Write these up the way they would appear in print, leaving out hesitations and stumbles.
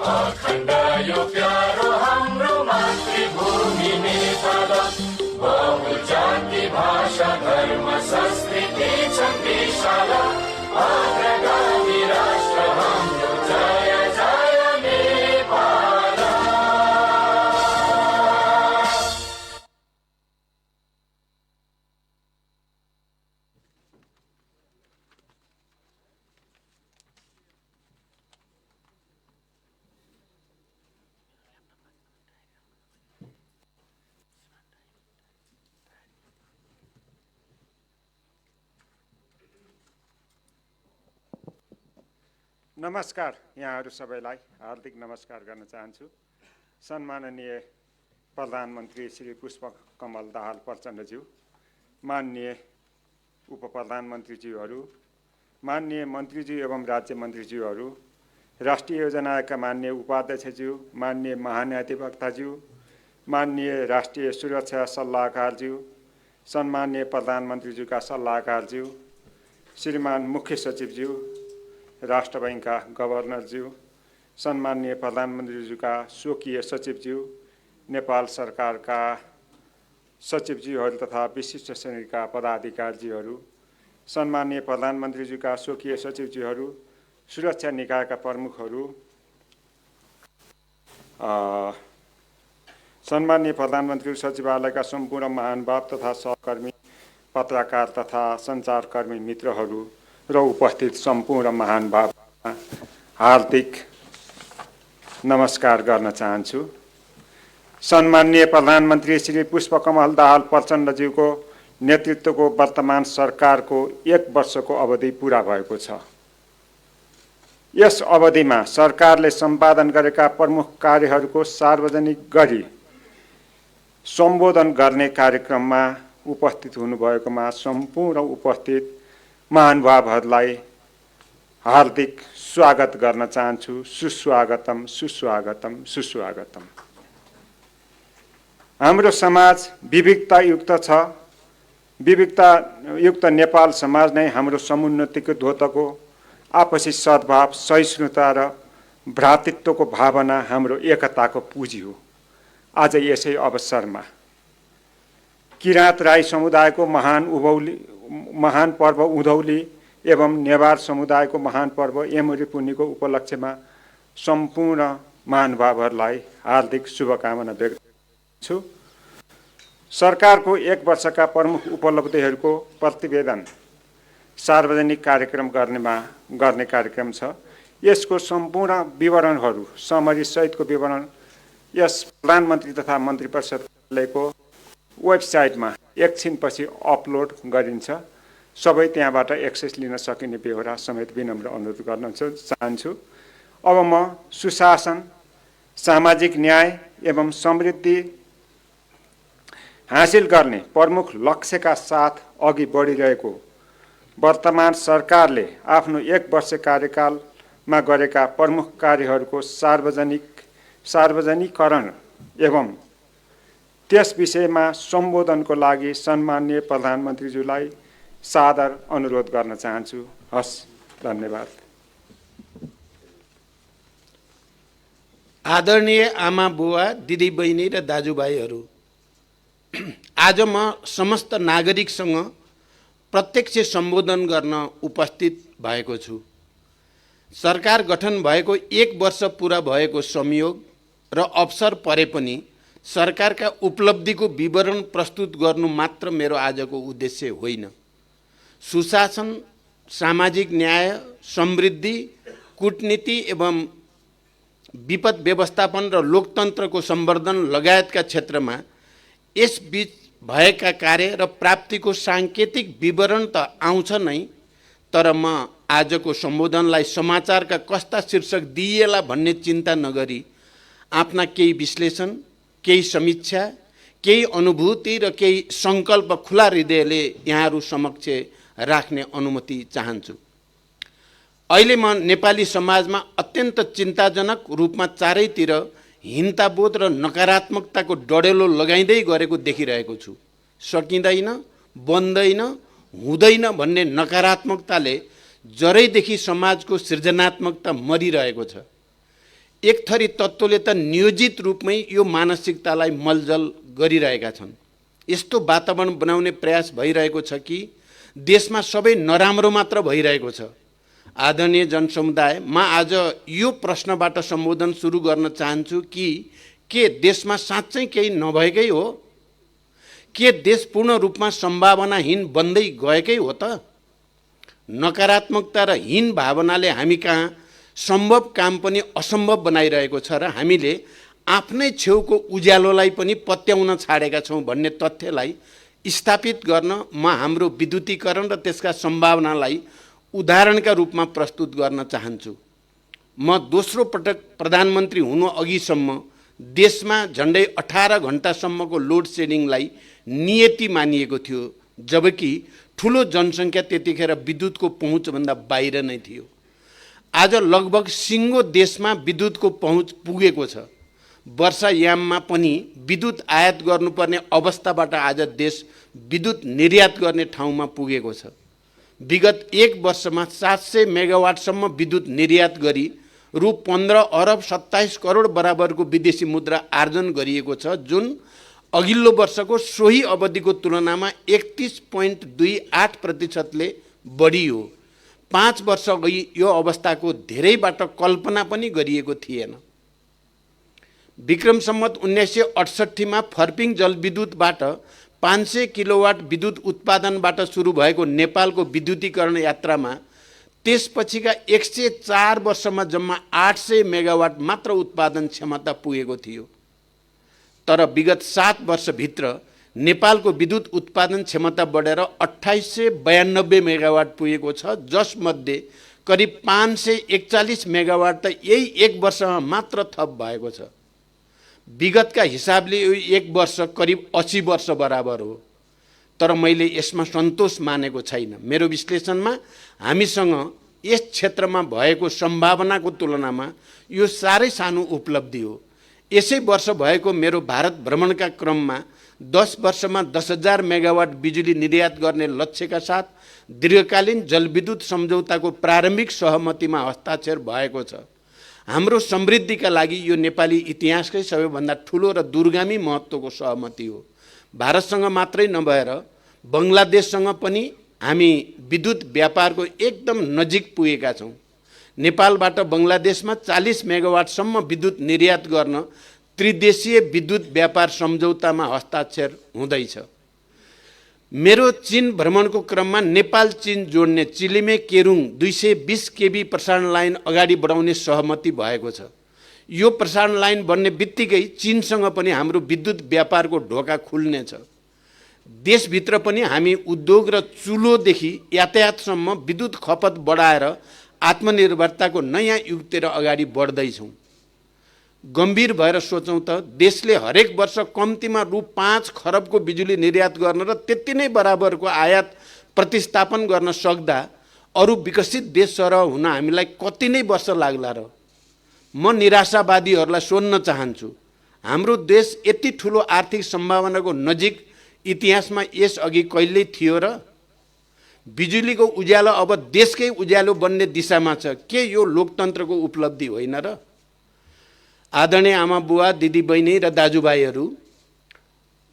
अखण्ड यो प्यारो हाम्रो मातृभूमि नेपाल, बहुजाति भाषा धर्म संस्कृति छन् विशाल, अग्रगामी राष्ट्र हाम्रो जय जय नेपाल। नमस्कार, यहाँहरू सबैलाई हार्दिक नमस्कार गर्न चाहन्छु। सम्माननीय प्रधानमन्त्री श्री पुष्पकमल दाहाल प्रचण्डज्यू, माननीय उपप्रधानमन्त्रीज्यूहरू, माननीय मन्त्रीज्यू एवं राज्य मन्त्रीज्यूहरू, राष्ट्रिय योजनाका माननीय उपाध्यक्षज्यू, माननीय महाधिवक्ताज्यू, माननीय राष्ट्रिय सुरक्षा सल्लाहकारज्यू, सम्माननीय प्रधानमन्त्रीज्यूका सल्लाहकारज्यू, श्रीमान मुख्य सचिवज्यू, राष्ट्र बैंकका गभर्नरज्यू, सम्माननीय प्रधानमन्त्रीज्यूका स्वकीय सचिवज्यू, नेपाल सरकारका सचिवज्यूहरू तथा विशिष्ट श्रेणीका पदाधिकारीज्यूहरू, सम्माननीय प्रधानमन्त्रीज्यूका स्वकीय सचिवज्यूहरू, सुरक्षा निकायका प्रमुखहरू, सम्माननीय प्रधानमन्त्री सचिवालयका सम्पूर्ण महानुभाव तथा सहकर्मी, पत्रकार तथा सञ्चारकर्मी मित्रहरू र उपस्थित सम्पूर्ण महानुभावमा हार्दिक नमस्कार गर्न चाहन्छु। सम्माननीय प्रधानमन्त्री श्री पुष्पकमल दाहाल प्रचण्डज्यूको नेतृत्वको वर्तमान सरकारको 1 वर्षको अवधि पूरा भएको छ। यस अवधिमा सरकारले सम्पादन गरेका प्रमुख कार्यहरूको सार्वजनिक गरी सम्बोधन गर्ने कार्यक्रममा उपस्थित हुनुभएकोमा सम्पूर्ण उपस्थित महानुभावहरूलाई हार्दिक स्वागत गर्न चाहन्छु। सुस्वागतम, सुस्वागतम, सुस्वागतम। हाम्रो समाज विविधतायुक्त छ। विविधतायुक्त नेपाल समाज नै हाम्रो समुन्नतिको ध्वतको आपसी सद्भाव, सहिष्णुता र भ्रातृत्वको भावना हाम्रो एकताको पुँजी हो। आज यसै अवसरमा किराँत राई समुदायको महान पर्व उधौली एवं नेवार समुदायको महान पर्व एमरी पुन्नीको उपलक्ष्यमा सम्पूर्ण महानुभावहरूलाई हार्दिक शुभकामना व्यक्त गर्छु। सरकारको 1 वर्षका प्रमुख उपलब्धिहरूको प्रतिवेदन सार्वजनिक कार्यक्रम गर्ने कार्यक्रम छ। यसको सम्पूर्ण विवरणहरू समरी सहितको विवरण यस प्रधानमन्त्री तथा मन्त्री परिषदको वेबसाइटमा एकछिनपछि अपलोड गरिन्छ। सबै त्यहाँबाट एक्सेस लिन सकिने बेहोरा समेत विनम्र अनुरोध गर्न चाहन्छु। अब म सुशासन, सामाजिक न्याय एवं समृद्धि हासिल गर्ने प्रमुख लक्ष्यका साथ अघि बढिरहेको वर्तमान सरकारले आफ्नो 1 वर्ष कार्यकालमा गरेका प्रमुख कार्यहरूको सार्वजनिकरण एवं त्यस विषयमा सम्बोधनको लागि सम्माननीय प्रधानमन्त्रीज्यूलाई सादर अनुरोध गर्न चाहन्छु। हस्, धन्यवाद। आदरणीय आमा बुवा, दिदी बहिनी र दाजुभाइहरू, आज म समस्त नागरिकसँग प्रत्यक्ष सम्बोधन गर्न उपस्थित भएको छु। सरकार गठन भएको 1 वर्ष पुरा भएको संयोग र अवसर परे पनि सरकारका उपलब्धिको विवरण प्रस्तुत गर्नु मात्र मेरो आजको उद्देश्य होइन। सुशासन, सामाजिक न्याय, समृद्धि, कूटनीति एवं विपद व्यवस्थापन र लोकतन्त्रको सम्वर्धन लगायतका क्षेत्रमा यसबीच भएका कार्य र प्राप्तिको साङ्केतिक विवरण त आउँछ नै, तर म आजको सम्बोधनलाई समाचारका कस्ता शीर्षक दिइएला भन्ने चिन्ता नगरी आफ्ना केही विश्लेषण, केही समीक्षा, केही अनुभूति र केही सङ्कल्प खुला हृदयले यहाँहरू समक्ष राख्ने अनुमति चाहन्छु। अहिले म नेपाली समाजमा अत्यन्त चिन्ताजनक रूपमा चारैतिर हिंसाबोध र नकारात्मकताको डडेलो लगाइँदै गरेको देखिरहेको छु। सकिँदैन, बन्दैन, हुँदैन भन्ने नकारात्मकताले जरैदेखि समाजको सृजनात्मकता मरिरहेको छ। एक थरी तत्त्वले त नियोजित रूपमै यो मानसिकतालाई मलजल गरिरहेका छन्। यस्तो वातावरण बनाउने प्रयास भइरहेको छ कि देशमा सबै नराम्रो मात्र भइरहेको छ। आदरणीय जनसमुदाय, म आज यो प्रश्नबाट सम्बोधन सुरु गर्न चाहन्छु कि के देशमा साँच्चै केही नभएकै हो? के देश पूर्ण रूपमा सम्भावनाहीन बन्दै गएकै हो त? नकारात्मकता र हीन भावनाले हामी कहाँ सम्भव काम पनि असम्भव बनाइरहेको छ र हामीले आफ्नै छेउको उज्यालोलाई पनि पत्याउन छाडेका छौँ भन्ने तथ्यलाई स्थापित गर्न म हाम्रो विद्युतीकरण र त्यसका सम्भावनालाई उदाहरणका रूपमा प्रस्तुत गर्न चाहन्छु। म दोस्रो पटक प्रधानमन्त्री हुनु अघिसम्म देशमा झन्डै 18 घण्टासम्मको लोड सेडिङलाई नियति मानिएको थियो, जबकि ठुलो जनसङ्ख्या त्यतिखेर विद्युतको पहुँचभन्दा बाहिर नै थियो। आज लगभग सिङ्गो देशमा विद्युतको पहुँच पुगेको छ। वर्षायाममा पनि विद्युत आयात गर्नुपर्ने अवस्थाबाट आज देश विद्युत निर्यात गर्ने ठाउँमा पुगेको छ। विगत 1 वर्षमा 700 मेगावाटसम्म विद्युत निर्यात गरी रु 15 अरब 27 करोड बराबरको विदेशी मुद्रा आर्जन गरिएको छ, जुन अघिल्लो वर्षको सोही अवधिको तुलनामा 31.28% बढी हो। 5 वर्ष अघि यो अवस्थाको धेरैबाट कल्पना पनि गरिएको थिएन। विक्रम सम्वत 1968 मा फर्पिङ जलविद्युतबाट 500 किलोवाट विद्युत उत्पादनबाट सुरु भएको नेपालको विद्युतीकरण यात्रामा त्यसपछिका 104 वर्षमा जम्मा 800 मेगावाट मात्र उत्पादन क्षमता पुगेको थियो। तर विगत 7 वर्षभित्र नेपालको विद्युत उत्पादन क्षमता बढेर 2892 मेगावाट पुगेको छ, जसमध्ये करिब 541 मेगावाट त यही 1 वर्षमा मात्र थप भएको छ। विगतका हिसाबले यो 1 वर्ष करिब 80 वर्ष बराबर हो। तर मैले यसमा सन्तोष मानेको छैन। मेरो विश्लेषणमा हामीसँग यस क्षेत्रमा भएको सम्भावनाको तुलनामा यो साह्रै सानो उपलब्धि हो। यसै वर्ष भएको मेरो भारत भ्रमणका क्रममा 10 वर्षमा 10,000 मेगावाट बिजुली निर्यात गर्ने लक्ष्यका साथ दीर्घकालीन जलविद्युत सम्झौताको प्रारम्भिक सहमतिमा हस्ताक्षर भएको छ। हाम्रो समृद्धिका लागि यो नेपाली इतिहासकै सबैभन्दा ठुलो र दूरगामी महत्त्वको सहमति हो। भारतसँग मात्रै नभएर बङ्गलादेशसँग पनि हामी विद्युत व्यापारको एकदम नजिक पुगेका छौँ। नेपालबाट बङ्गलादेशमा 40 मेगावाटसम्म विद्युत निर्यात गर्न त्रिदेशीय विद्युत व्यापार सम्झौतामा हस्ताक्षर हुँदैछ। मेरो चीन भ्रमणको क्रममा नेपाल चीन जोड्ने चिलिमे केरुङ 220 केबी प्रसारण लाइन अगाडि बढाउने सहमति भएको छ। यो प्रसारण लाइन बन्ने बित्तिकै चीनसँग पनि हाम्रो विद्युत व्यापारको ढोका खुल्नेछ। देशभित्र पनि हामी उद्योग र चुलोदेखि यातायातसम्म विद्युत खपत बढाएर आत्मनिर्भरताको नयाँ युगतिर अगाडि बढ्दैछौँ। गम्भीर भएर सोचौँ त देशले हरेक वर्ष कम्तीमा रु 5 खरबको बिजुली निर्यात गर्न र त्यति नै बराबरको आयात प्रतिस्थापन गर्न सक्दा अरू विकसित देश सरह हुन हामीलाई कति नै वर्ष लाग्ला र? म निराशावादीहरूलाई सोध्न चाहन्छु, हाम्रो देश यति ठुलो आर्थिक सम्भावनाको नजिक इतिहासमा यसअघि कहिल्यै थियो र? बिजुलीको उज्यालो अब देशकै उज्यालो बन्ने दिशामा छ। के यो लोकतन्त्रको उपलब्धि होइन र? आदरणीय आमा बुवा, दिदी बहिनी र दाजुभाइहरू,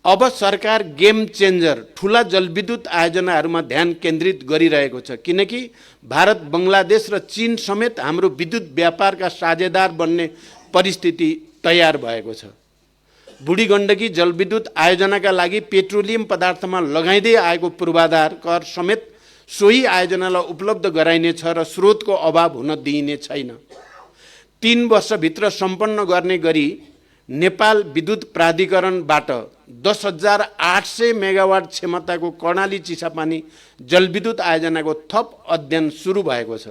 अब सरकार गेम चेन्जर ठुला जलविद्युत आयोजनाहरूमा ध्यान केन्द्रित गरिरहेको छ, किनकि भारत, बङ्गलादेश र चीन समेत हाम्रो विद्युत व्यापारका साझेदार बन्ने परिस्थिति तयार भएको छ। बुढी गण्डकी जलविद्युत आयोजनाका लागि पेट्रोलियम पदार्थमा लगाइँदै आएको पूर्वाधार कर समेत सोही आयोजनालाई उपलब्ध गराइनेछ र स्रोतको अभाव हुन दिइने छैन। 3 वर्षभित्र सम्पन्न गर्ने गरी नेपाल विद्युत प्राधिकरणबाट 10,800 मेगावाट क्षमताको कर्णाली चिसापानी जलविद्युत आयोजनाको थप अध्ययन सुरु भएको छ।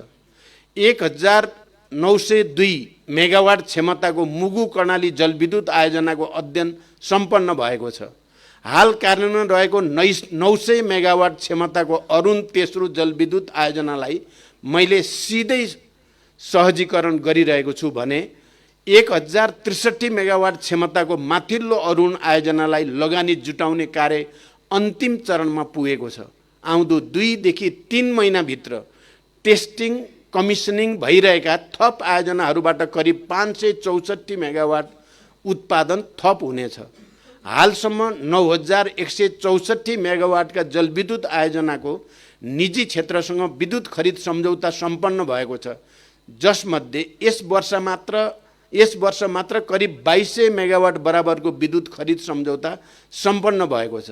1,902 मेगावाट क्षमताको मुगु कर्णाली जलविद्युत आयोजनाको अध्ययन सम्पन्न भएको छ। हाल कार्यान्वयन रहेको 900 मेगावाट क्षमताको अरुण तेस्रो जलविद्युत आयोजनालाई मैले सिधै सहजीकरण गरिरहेको छु भने 1063 मेगावाट क्षमताको माथिल्लो अरुण आयोजनालाई लगानी जुटाउने कार्य अन्तिम चरणमा पुगेको छ। आउँदो 2 देखि 3 महिनाभित्र टेस्टिङ कमिसनिङ भइरहेका थप आयोजनाहरूबाट करिब 564 मेगावाट उत्पादन थप हुनेछ। हालसम्म 9164 मेगावाटका जलविद्युत आयोजनाको निजी क्षेत्रसँग विद्युत खरिद सम्झौता सम्पन्न भएको छ, जसमध्ये यस वर्ष मात्र करिब 2200 मेगावाट बराबरको विद्युत खरिद सम्झौता सम्पन्न भएको छ।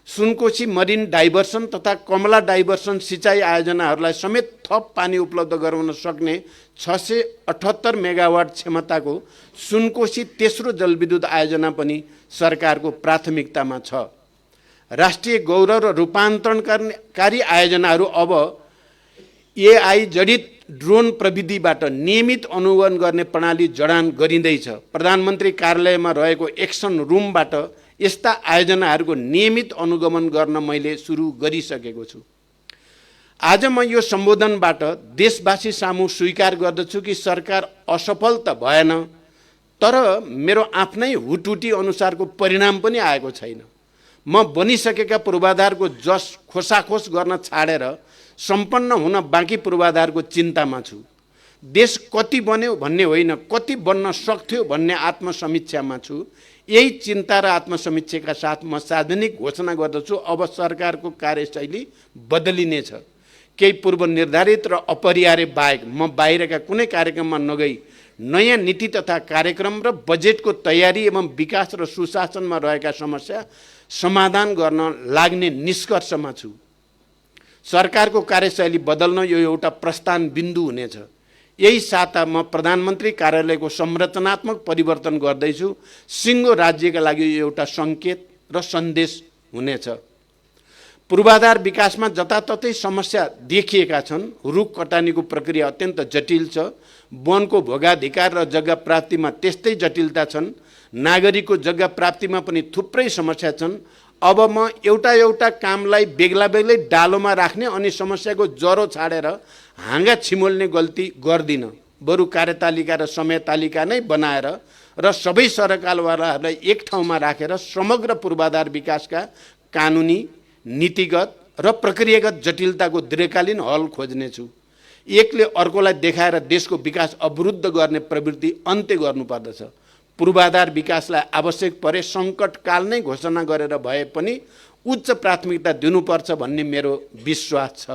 सुनकोशी मरिन डाइभर्सन तथा कमला डाइभर्सन सिँचाइ आयोजनाहरूलाई समेत थप पानी उपलब्ध गराउन सक्ने 678 मेगावाट क्षमताको सुनकोशी तेस्रो जलविद्युत आयोजना पनि सरकारको प्राथमिकतामा छ। राष्ट्रिय गौरव र रूपान्तरणकारी आयोजनाहरू अब एआई जडित ड्रोन प्रविधिबाट नियमित अनुगमन गर्ने प्रणाली जडान गरिँदैछ। प्रधानमन्त्री कार्यालयमा रहेको एक्सन रुमबाट यस्ता आयोजनाहरूको नियमित अनुगमन गर्न मैले सुरु गरिसकेको छु। आज म यो सम्बोधनबाट देशवासी सामु स्वीकार गर्दछु कि सरकार असफल त भएन, तर मेरो आफ्नै हुटुटी अनुसारको परिणाम पनि आएको छैन। म बनिसकेका पूर्वाधारको जस खोसाखोस गर्न छाडेर सम्पन्न हुन बाँकी पूर्वाधारको चिन्तामा छु। देश कति बन्यो भन्ने होइन, कति बन्न सक्थ्यो भन्ने आत्मसमीक्षामा छु। यही चिन्ता र आत्मसमीक्षाका साथ म सार्वजनिक घोषणा गर्दछु, अब सरकारको कार्यशैली बदलिनेछ। केही पूर्व निर्धारित र अपरिहार्य बाहेक म बाहिरका कुनै कार्यक्रममा नगई नयाँ नीति तथा कार्यक्रम र बजेटको तयारी एवं विकास र सुशासनमा रहेका समस्या समाधान गर्न लाग्ने निष्कर्षमा छु। सरकारको कार्यशैली बदल्न यो एउटा प्रस्थान बिन्दु हुनेछ। यही साता म प्रधानमन्त्री कार्यालयको संरचनात्मक परिवर्तन गर्दैछु। सिङ्गो राज्यका लागि यो एउटा सङ्केत र सन्देश हुनेछ। पूर्वाधार विकासमा जताततै समस्या देखिएका छन्। रुख कटानीको प्रक्रिया अत्यन्त जटिल छ। वनको भोगाधिकार र जग्गा प्राप्तिमा त्यस्तै जटिलता छन्। नागरिकको जग्गा प्राप्तिमा पनि थुप्रै समस्या छन्। अब म एउटा कामलाई बेग्ला बेग्लै डालोमा राख्ने अनि समस्याको जरो छाडेर हाँगा छिमोल्ने गल्ती गर्दिनँ। बरु कार्यतालिका र समयतालिका नै बनाएर र सबै सरकारवालाहरूलाई एक ठाउँमा राखेर समग्र पूर्वाधार विकासका कानुनी, नीतिगत र प्रक्रियागत जटिलताको दीर्घकालीन हल खोज्नेछु। एकले अर्कोलाई देखाएर देशको विकास अवरुद्ध गर्ने प्रवृत्ति अन्त्य गर्नुपर्दछ। पूर्वाधार विकासलाई आवश्यक परे सङ्कटकाल नै घोषणा गरेर भए पनि उच्च प्राथमिकता दिनुपर्छ भन्ने मेरो विश्वास छ।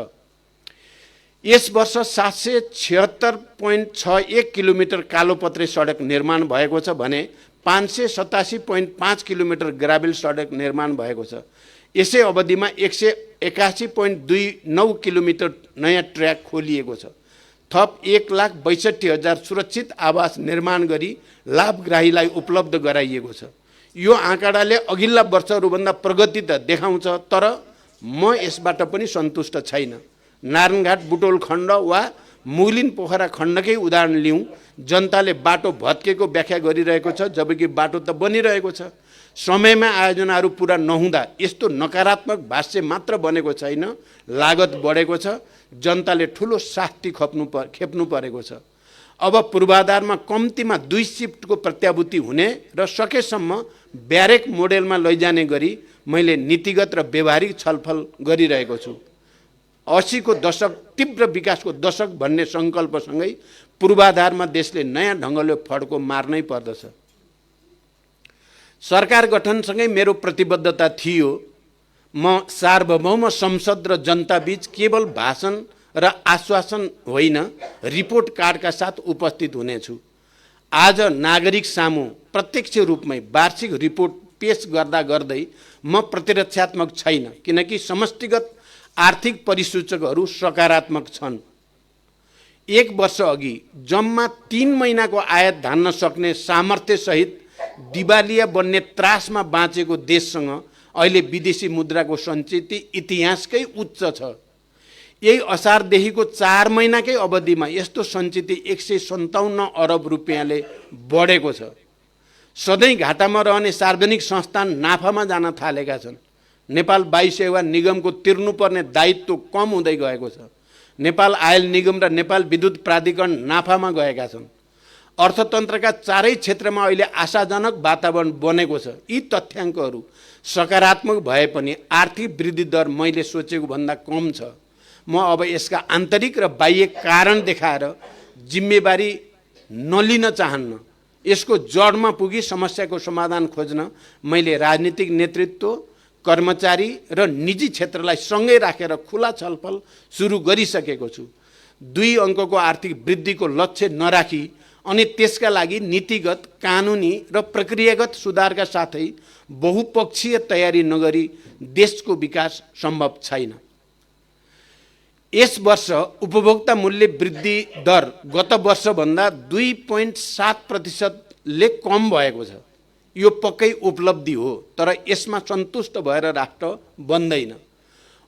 यस वर्ष 776.61 किलोमिटर कालोपत्रे सडक निर्माण भएको छ भने 587.5 किलोमिटर ग्राभेल सडक निर्माण भएको छ। यसै अवधिमा 181.29 किलोमिटर नयाँ ट्र्याक खोलिएको छ। थप 1,62,000 सुरक्षित आवास निर्माण गरी लाभग्राहीलाई उपलब्ध गराइएको छ। यो आँकडाले अघिल्ला वर्षहरूभन्दा प्रगति त देखाउँछ, तर म यसबाट पनि सन्तुष्ट छैन। नारायणघाट बुटोल खण्ड वा मुगलिन पोखरा खण्डकै उदाहरण लिउँ। जनताले बाटो भत्केको व्याख्या गरिरहेको छ, जबकि बाटो त बनिरहेको छ। समयमा आयोजनाहरू पुरा नहुँदा यस्तो नकारात्मक भाष्य मात्र बनेको छैन, लागत बढेको छ। जनताले ठुलो शास्ति खेप्नु परेको छ। अब पूर्वाधारमा कम्तीमा 2 शिफ्टको प्रत्याभूति हुने र सकेसम्म ब्यारेक मोडेलमा लैजाने गरी मैले नीतिगत र व्यवहारिक छलफल गरिरहेको छु। 80 को दशक तीव्र विकासको दशक भन्ने सङ्कल्पसँगै पूर्वाधारमा देशले नयाँ ढङ्गले फड्को मार्नै पर्दछ। सरकार गठनसँगै मेरो प्रतिबद्धता थियो, म सार्वभौम संसद र जनताबीच केवल भाषण र आश्वासन होइन, रिपोर्ट कार्डका साथ उपस्थित हुनेछु। आज नागरिक सामु प्रत्यक्ष रूपमै वार्षिक रिपोर्ट पेश गर्दा गर्दै म प्रतिरक्षात्मक छैन, किनकि समष्टिगत आर्थिक परिसूचकहरू सकारात्मक छन्। 1 वर्ष अघि जम्मा 3 महिनाको आयात धान्न सक्ने सामर्थ्यसहित दिवालिया बन्ने त्रासमा बाँचेको देशसँग अहिले विदेशी मुद्राको सञ्चित इतिहासकै उच्च छ। यही असारदेखिको 4 महिनाकै अवधिमा यस्तो सञ्चित 157 अरब रुपियाँले बढेको छ। सधैँ घाटामा रहने सार्वजनिक संस्थान नाफामा जान थालेका छन्। नेपाल वायु सेवा निगमको तिर्नुपर्ने दायित्व कम हुँदै गएको छ। नेपाल आयल निगम र नेपाल विद्युत प्राधिकरण नाफामा गएका छन्। अर्थतन्त्रका चारै क्षेत्रमा अहिले आशाजनक वातावरण बनेको छ। यी तथ्याङ्कहरू सकारात्मक भए पनि आर्थिक वृद्धि दर मैले सोचेको भन्दा कम छ। म अब यसका आन्तरिक र बाह्य कारण देखाएर जिम्मेवारी नलिन चाहन्न। यसको जडमा पुगी समस्याको समाधान खोज्न मैले राजनीतिक नेतृत्व, कर्मचारी र निजी क्षेत्रलाई सँगै राखेर खुला छलफल सुरु गरिसकेको छु। 2 अङ्कको आर्थिक वृद्धिको लक्ष्य नराखी अनि त्यसका लागि नीतिगत, कानुनी र प्रक्रियागत सुधारका साथै बहुपक्षीय तयारी नगरी देशको विकास सम्भव छैन। यस वर्ष उपभोक्ता मूल्य वृद्धि दर गत वर्षभन्दा 2.7%ले कम भएको छ। यो पक्कै उपलब्धि हो, तर यसमा सन्तुष्ट भएर राष्ट्र बन्दैन।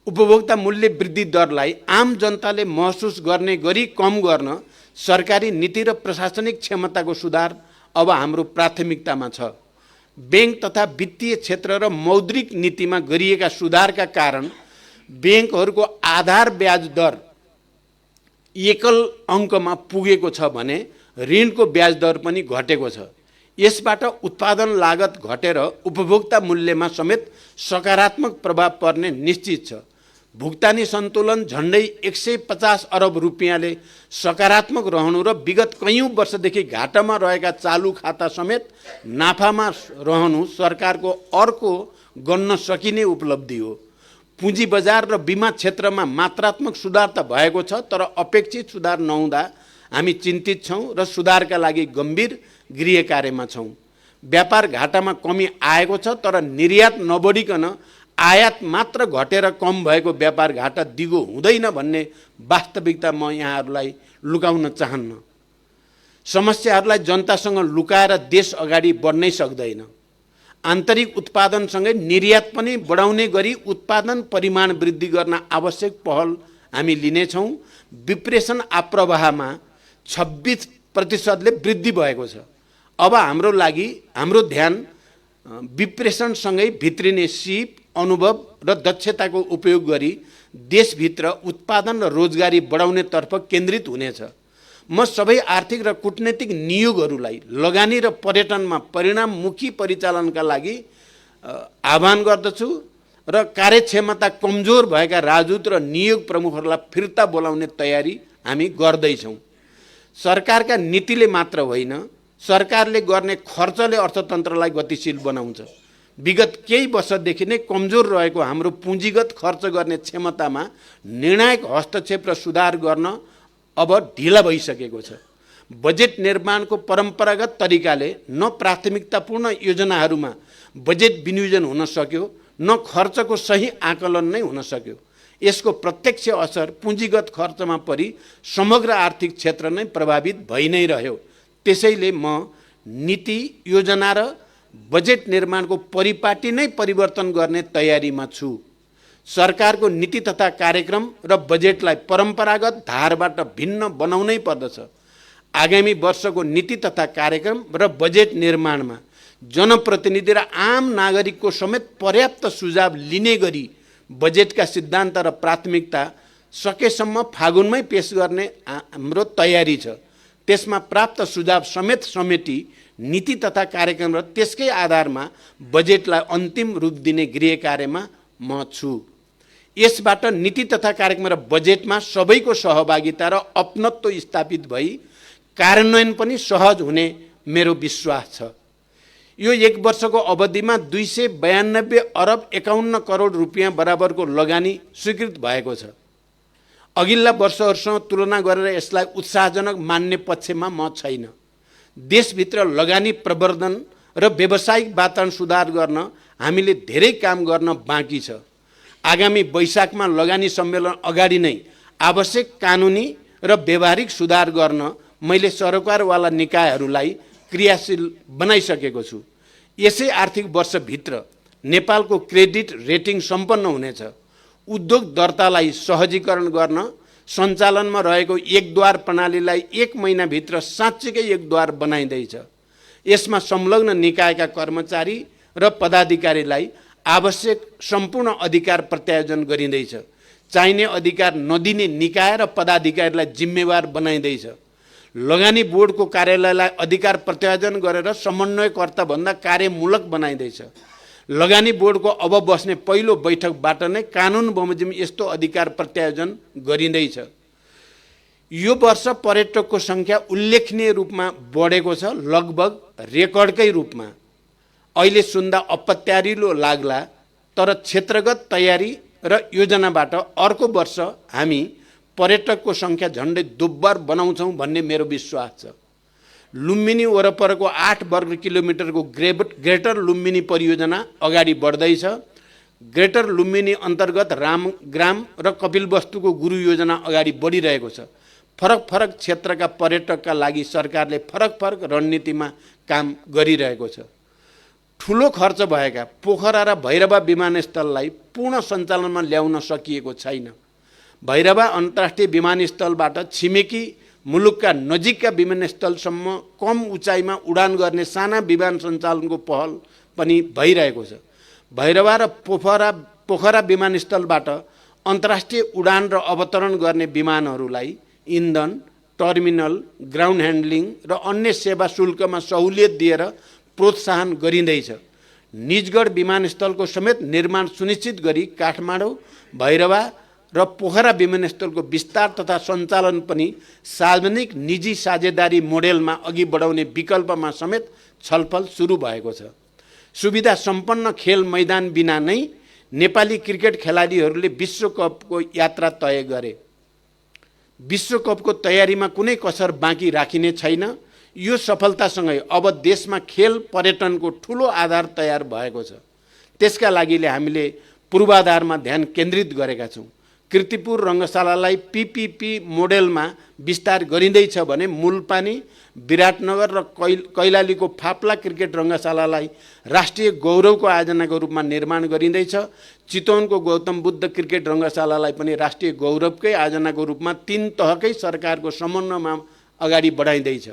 उपभोक्ता मूल्य वृद्धि दरलाई आम जनताले महसुस गर्ने गरी कम गर्न सरकारी नीति र प्रशासनिक क्षमताको सुधार अब हाम्रो प्राथमिकतामा छ। बैंक तथा वित्तीय क्षेत्र र मौद्रिक नीतिमा गरिएका सुधारका कारण बैंकहरूको आधार ब्याज दर एकल अङ्कमा पुगेको छ भने ऋणको ब्याज दर पनि घटेको छ। यसबाट उत्पादन लागत घटेर उपभोक्ता मूल्यमा समेत सकारात्मक प्रभाव पर्ने निश्चित छ। भुक्तानी सन्तुलन झन्डै 150 अरब रुपियाँले सकारात्मक रहनु र विगत कैयौँ वर्षदेखि घाटामा रहेका चालु खाता समेत नाफामा रहनु सरकारको अर्को गन्न सकिने उपलब्धि हो। पुँजी बजार र बिमा क्षेत्रमा मात्रात्मक सुधार त भएको छ, तर अपेक्षित सुधार नहुँदा हामी चिन्तित छौँ र सुधारका लागि गम्भीर गृह कार्यमा छौँ। व्यापार घाटामा कमी आएको छ, तर निर्यात नबढिकन आयात मात्र घटेर कम भएको व्यापार घाटा दिगो हुँदैन भन्ने वास्तविकता म यहाँहरूलाई लुकाउन चाहन्न। समस्याहरूलाई जनतासँग लुकाएर देश अगाडि बढ्नै सक्दैन। आन्तरिक उत्पादनसँगै निर्यात पनि बढाउने गरी उत्पादन परिमाण वृद्धि गर्न आवश्यक पहल हामी लिनेछौँ। विप्रेषण आप्रवाहमा 26% वृद्धि भएको छ। अब हाम्रो ध्यान विप्रेषणसँगै भित्रिने सिप, अनुभव र दक्षताको उपयोग गरी देशभित्र उत्पादन र रोजगारी बढाउनेतर्फ केन्द्रित हुनेछ। म सबै आर्थिक र कूटनीतिक नियोगहरूलाई लगानी र पर्यटनमा परिणाममुखी परिचालनका लागि आह्वान गर्दछु र कार्यक्षमता कमजोर भएका राजदूत र नियोग प्रमुखहरूलाई फिर्ता बोलाउने तयारी हामी गर्दैछौँ। सरकारका नीतिले मात्र होइन, सरकारले गर्ने खर्चले अर्थतन्त्रलाई गतिशील बनाउँछ। विगत केही वर्षदेखि नै कमजोर रहेको हाम्रो पुँजीगत खर्च गर्ने क्षमतामा निर्णायक हस्तक्षेप र सुधार गर्न अब ढिला भइसकेको छ। बजेट निर्माणको परम्परागत तरिकाले न प्राथमिकतापूर्ण योजनाहरूमा बजेट विनियोजन हुन सक्यो, न खर्चको सही आकलन नै हुन सक्यो। यसको प्रत्यक्ष असर पुँजीगत खर्चमा परि समग्र आर्थिक क्षेत्र नै प्रभावित भइ नै रह्यो। त्यसैले म नीति, योजना र बजेट निर्माणको परिपाटी नै परिवर्तन गर्ने तयारीमा छु। सरकारको नीति तथा कार्यक्रम र बजेटलाई परम्परागत धारबाट भिन्न बनाउनै पर्दछ। आगामी वर्षको नीति तथा कार्यक्रम र बजेट निर्माणमा जनप्रतिनिधि र आम नागरिकको समेत पर्याप्त सुझाव लिने गरी बजेटका सिद्धान्त र प्राथमिकता सकेसम्म फागुनमै पेश गर्ने हाम्रो तयारी छ। त्यसमा प्राप्त सुझाव समेत समेटी नीति तथा कार्यक्रम र त्यसकै आधारमा बजेटलाई अन्तिम रूप दिने गृह कार्यमा म छु। यसबाट नीति तथा कार्यक्रम र बजेटमा सबैको सहभागिता र अपनत्व स्थापित भई कार्यान्वयन पनि सहज हुने मेरो विश्वास छ। यो 1 वर्षको अवधिमा 292 अरब 51 करोड रुपियाँ बराबरको लगानी स्वीकृत भएको छ। अघिल्ला वर्षहरूसँग तुलना गरेर यसलाई उत्साहजनक मान्ने पक्षमा म छैन। देशभित्र लगानी प्रवर्धन र व्यावसायिक वातावरण सुधार गर्न हामीले धेरै काम गर्न बाँकी छ। आगामी वैशाखमा लगानी सम्मेलन अगाडि नै आवश्यक कानुनी र व्यावहारिक सुधार गर्न मैले सरकारवाला निकायहरूलाई क्रियाशील बनाइसकेको छु। यसै आर्थिक वर्षभित्र नेपालको क्रेडिट रेटिङ सम्पन्न हुनेछ। उद्योग दर्तालाई सहजीकरण गर्न सञ्चालनमा रहेको एकद्वार प्रणालीलाई 1 महिनाभित्र साँच्चीकै एकद्वार बनाइँदैछ। यसमा संलग्न निकायका कर्मचारी र पदाधिकारीलाई आवश्यक सम्पूर्ण अधिकार प्रत्यायोजन गरिँदैछ। चाहिने अधिकार नदिने निकाय र पदाधिकारीलाई जिम्मेवार बनाइँदैछ। लगानी बोर्डको कार्यालयलाई अधिकार प्रत्यायोजन गरेर समन्वयकर्ता भन्दा कार्यमूलक बनाइँदैछ। लगानी बोर्डको अब बस्ने पहिलो बैठकबाट नै कानुन बमोजिम यस्तो अधिकार प्रत्यायोजन गरिँदैछ। यो वर्ष पर्यटकको सङ्ख्या उल्लेखनीय रूपमा बढेको छ, लगभग रेकर्डकै रूपमा। अहिले सुन्दा अपत्यारिलो लाग्ला, तर क्षेत्रगत तयारी र योजनाबाट अर्को वर्ष हामी पर्यटकको सङ्ख्या झन्डै दोब्बर बनाउँछौँ भन्ने मेरो विश्वास छ। लुम्बिनी वरपरको 8 वर्ग किलोमिटरको ग्रेटर लुम्बिनी परियोजना अगाडि बढ्दैछ। ग्रेटर लुम्बिनी अन्तर्गत रामग्राम र कपिलवस्तुको गुरु योजना अगाडि बढिरहेको छ। फरक फरक क्षेत्रका पर्यटकका लागि सरकारले फरक फरक रणनीतिमा काम गरिरहेको छ। ठुलो खर्च भएका पोखरा र भैरवा विमानस्थललाई पूर्ण सञ्चालनमा ल्याउन सकिएको छैन। भैरवा अन्तर्राष्ट्रिय विमानस्थलबाट छिमेकी मुलुकका नजिकका विमानस्थलसम्म कम उचाइमा उडान गर्ने साना विमान सञ्चालनको पहल पनि भइरहेको छ। भैरवा र पोखरा विमानस्थलबाट अन्तर्राष्ट्रिय उडान र अवतरण गर्ने विमानहरूलाई इन्धन, टर्मिनल, ग्राउन्ड ह्यान्डलिङ र अन्य सेवा शुल्कमा सहुलियत दिएर प्रोत्साहन गरिँदैछ। निजगढ विमानस्थलको समेत निर्माण सुनिश्चित गरी काठमाडौँ, भैरवा र पोखरा विमानस्थलको विस्तार तथा सञ्चालन पनि सार्वजनिक निजी साझेदारी मोडेलमा अघि बढाउने विकल्पमा समेत छलफल सुरु भएको छ। सुविधा सम्पन्न खेल मैदान बिना नै नेपाली क्रिकेट खेलाडीहरूले विश्वकपको यात्रा तय गरे। विश्वकपको तयारीमा कुनै कसर बाँकी राखिने छैन। यो सफलतासँगै अब देशमा खेल पर्यटनको ठुलो आधार तयार भएको छ। त्यसका लागि हामीले पूर्वाधारमा ध्यान केन्द्रित गरेका छौँ। कीर्तिपुर रङ्गशालालाई पीपीपी मोडेलमा विस्तार गरिँदैछ भने मुलपानी, विराटनगर र कैलालीको फाप्ला क्रिकेट रङ्गशालालाई राष्ट्रिय गौरवको आयोजनाको रूपमा निर्माण गरिँदैछ। चितवनको गौतम बुद्ध क्रिकेट रङ्गशालालाई पनि राष्ट्रिय गौरवकै आयोजनाको रूपमा 3 तहकै सरकारको समन्वयमा अगाडि बढाइँदैछ।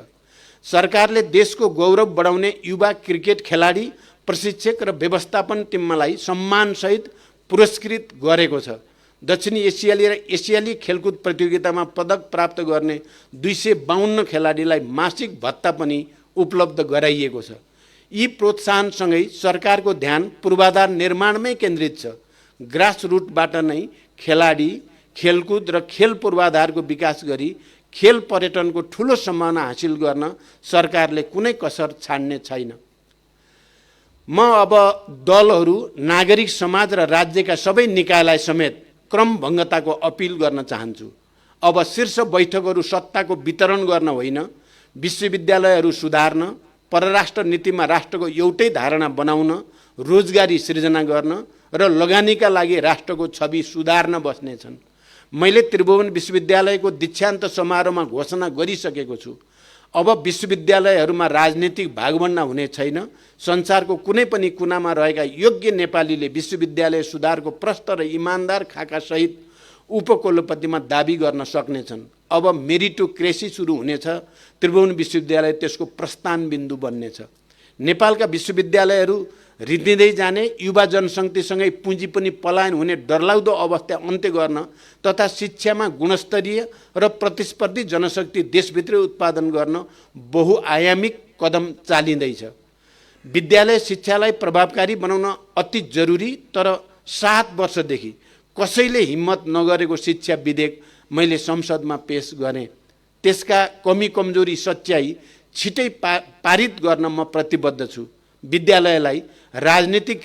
सरकारले देशको गौरव बढाउने युवा क्रिकेट खेलाडी, प्रशिक्षक र व्यवस्थापन टिमलाई सम्मानसहित पुरस्कृत गरेको छ। दक्षिणी एसियाली र एसियाली खेलकुद प्रतियोगितामा पदक प्राप्त गर्ने 252 खेलाडीलाई मासिक भत्ता पनि उपलब्ध गराइएको छ। यी प्रोत्साहनसँगै सरकारको ध्यान पूर्वाधार निर्माणमै केन्द्रित छ। ग्रासरुटबाट नै खेलाडी, खेलकुद र खेल पूर्वाधारको विकास गरी खेल पर्यटनको ठुलो सम्भावना हासिल गर्न सरकारले कुनै कसर छाड्ने छैन। म अब दलहरू, नागरिक समाज र राज्यका सबै निकायलाई समेत क्रमभङ्गताको अपिल गर्न चाहन्छु। अब शीर्ष बैठकहरू सत्ताको वितरण गर्न होइन, विश्वविद्यालयहरू सुधार्न, परराष्ट्र नीतिमा राष्ट्रको एउटै धारणा बनाउन, रोजगारी सृजना गर्न र लगानीका लागि राष्ट्रको छवि सुधार्न बस्नेछन्। मैले त्रिभुवन विश्वविद्यालयको दीक्षान्त समारोहमा घोषणा गरिसकेको छु। अब विश्वविद्यालयहरूमा राजनीतिक भागभण्डा हुने छैन। संसारको कुनै पनि कुनामा रहेका योग्य नेपालीले विश्वविद्यालय सुधारको प्रष्ट र इमान्दार खाकासहित उपकुलपतिमा दाबी गर्न सक्नेछन्। अब मेरिटोक्रेसी सुरु हुनेछ। त्रिभुवन विश्वविद्यालय त्यसको प्रस्थान बिन्दु बन्नेछ। नेपालका विश्वविद्यालयहरू रित्तिँदै जाने, युवा जनशक्तिसँगै पुँजी पनि पलायन हुने डरलाग्दो अवस्था अन्त्य गर्न तथा शिक्षामा गुणस्तरीय र प्रतिस्पर्धी जनशक्ति देशभित्रै उत्पादन गर्न बहुआयामिक कदम चालिँदैछ। विद्यालय शिक्षालाई प्रभावकारी बनाउन अति जरुरी, तर 7 वर्षदेखि कसैले हिम्मत नगरेको शिक्षा विधेयक मैले संसदमा पेश गरेँ। त्यसका कमी कमजोरी सच्याई छिटै पारित गर्न म प्रतिबद्ध छु। विद्यालयलाई राजनीतिक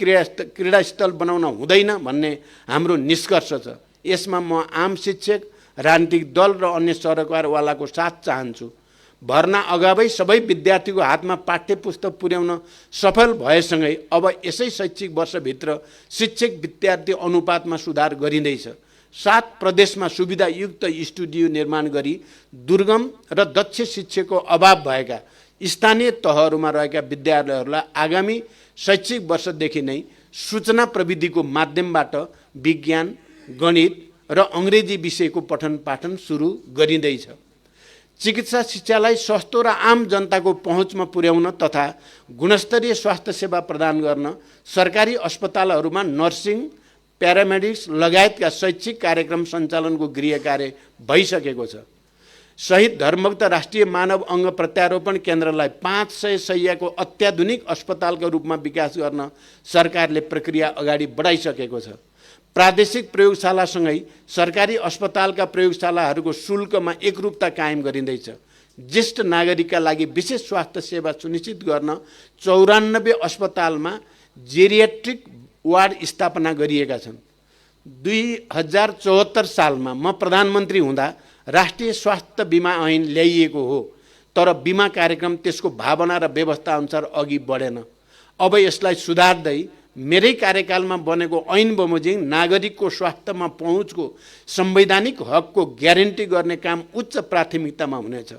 क्रीडास्थल बनाउन हुँदैन भन्ने हाम्रो निष्कर्ष छ। यसमा म आम शिक्षक, राजनीतिक दल र अन्य सरकारवालाको साथ चाहन्छु। भर्ना अगावै सबै विद्यार्थीको हातमा पाठ्यपुस्तक पुर्याउन सफल भएसँगै अब यसै शैक्षिक वर्षभित्र शिक्षक विद्यार्थी अनुपातमा सुधार गरिँदैछ। 7 प्रदेशमा सुविधायुक्त स्टुडियो निर्माण गरी दुर्गम र दक्ष शिक्षकको अभाव भएका स्थानीय तहहरूमा रहेका विद्यालयहरूलाई आगामी शैक्षिक वर्षदेखि नै सूचना प्रविधिको माध्यमबाट विज्ञान, गणित र अङ्ग्रेजी विषयको पठन पाठन सुरु गरिँदैछ। चिकित्सा शिक्षालाई सस्तो र आम जनताको पहुँचमा पुर्याउन तथा गुणस्तरीय स्वास्थ्य सेवा प्रदान गर्न सरकारी अस्पतालहरूमा नर्सिङ, प्यारामेडिक्स लगायतका शैक्षिक कार्यक्रम सञ्चालनको गृह कार्य भइसकेको छ। शहीद धर्मभक्त राष्ट्रिय मानव अङ्ग प्रत्यारोपण केन्द्रलाई 500 शैय्याको अत्याधुनिक अस्पतालको रूपमा विकास गर्न सरकारले प्रक्रिया अगाडि बढाइसकेको छ। प्रादेशिक प्रयोगशालासँगै सरकारी अस्पतालका प्रयोगशालाहरूको शुल्कमा एकरूपता कायम गरिँदैछ। ज्येष्ठ नागरिकका लागि विशेष स्वास्थ्य सेवा सुनिश्चित गर्न 94 अस्पतालमा जेरियाट्रिक वार्ड स्थापना गरिएका छन्। 2074 सालमा म प्रधानमन्त्री हुँदा राष्ट्रिय स्वास्थ्य बिमा ऐन ल्याइएको हो, तर बिमा कार्यक्रम त्यसको भावना र व्यवस्था अनुसार अघि बढेन। अब यसलाई सुधार्दै मेरै कार्यकालमा बनेको ऐन बमोजिम नागरिकको स्वास्थ्यमा पहुँचको संवैधानिक हकको ग्यारेन्टी गर्ने काम उच्च प्राथमिकतामा हुनेछ।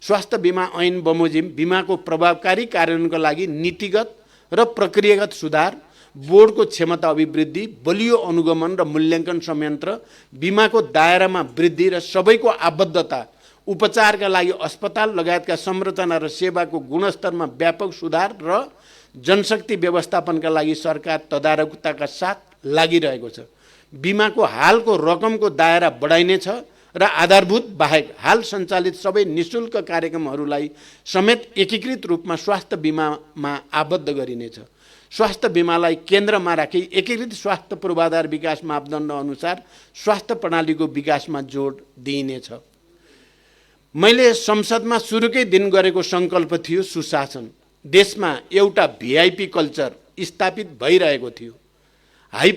स्वास्थ्य बिमा ऐन बमोजिम बिमाको प्रभावकारी कार्यान्वयनको लागि नीतिगत र प्रक्रियागत सुधार, बोर्डको क्षमता अभिवृद्धि, बलियो अनुगमन र मूल्याङ्कन संयन्त्र, बिमाको दायरामा वृद्धि र सबैको आबद्धता, उपचारका लागि अस्पताल लगायतका संरचना र सेवाको गुणस्तरमा व्यापक सुधार र जनशक्ति व्यवस्थापनका लागि सरकार तदारुकताका साथ लागिरहेको छ। बिमाको हालको रकमको दायरा बढाइनेछ र आधारभूत बाहेक हाल सञ्चालित सबै निशुल्क कार्यक्रमहरूलाई समेत एकीकृत रूपमा स्वास्थ्य बिमामा आबद्ध गरिनेछ। स्वास्थ्य बिमालाई केन्द्रमा राखी एकीकृत स्वास्थ्य पूर्वाधार विकास मापदण्ड अनुसार स्वास्थ्य प्रणालीको विकासमा जोड दिइनेछ। मैले संसदमा सुरुकै दिन गरेको सङ्कल्प थियो सुशासन। देशमा एउटा भिआइपी कल्चर स्थापित भइरहेको थियो। हाई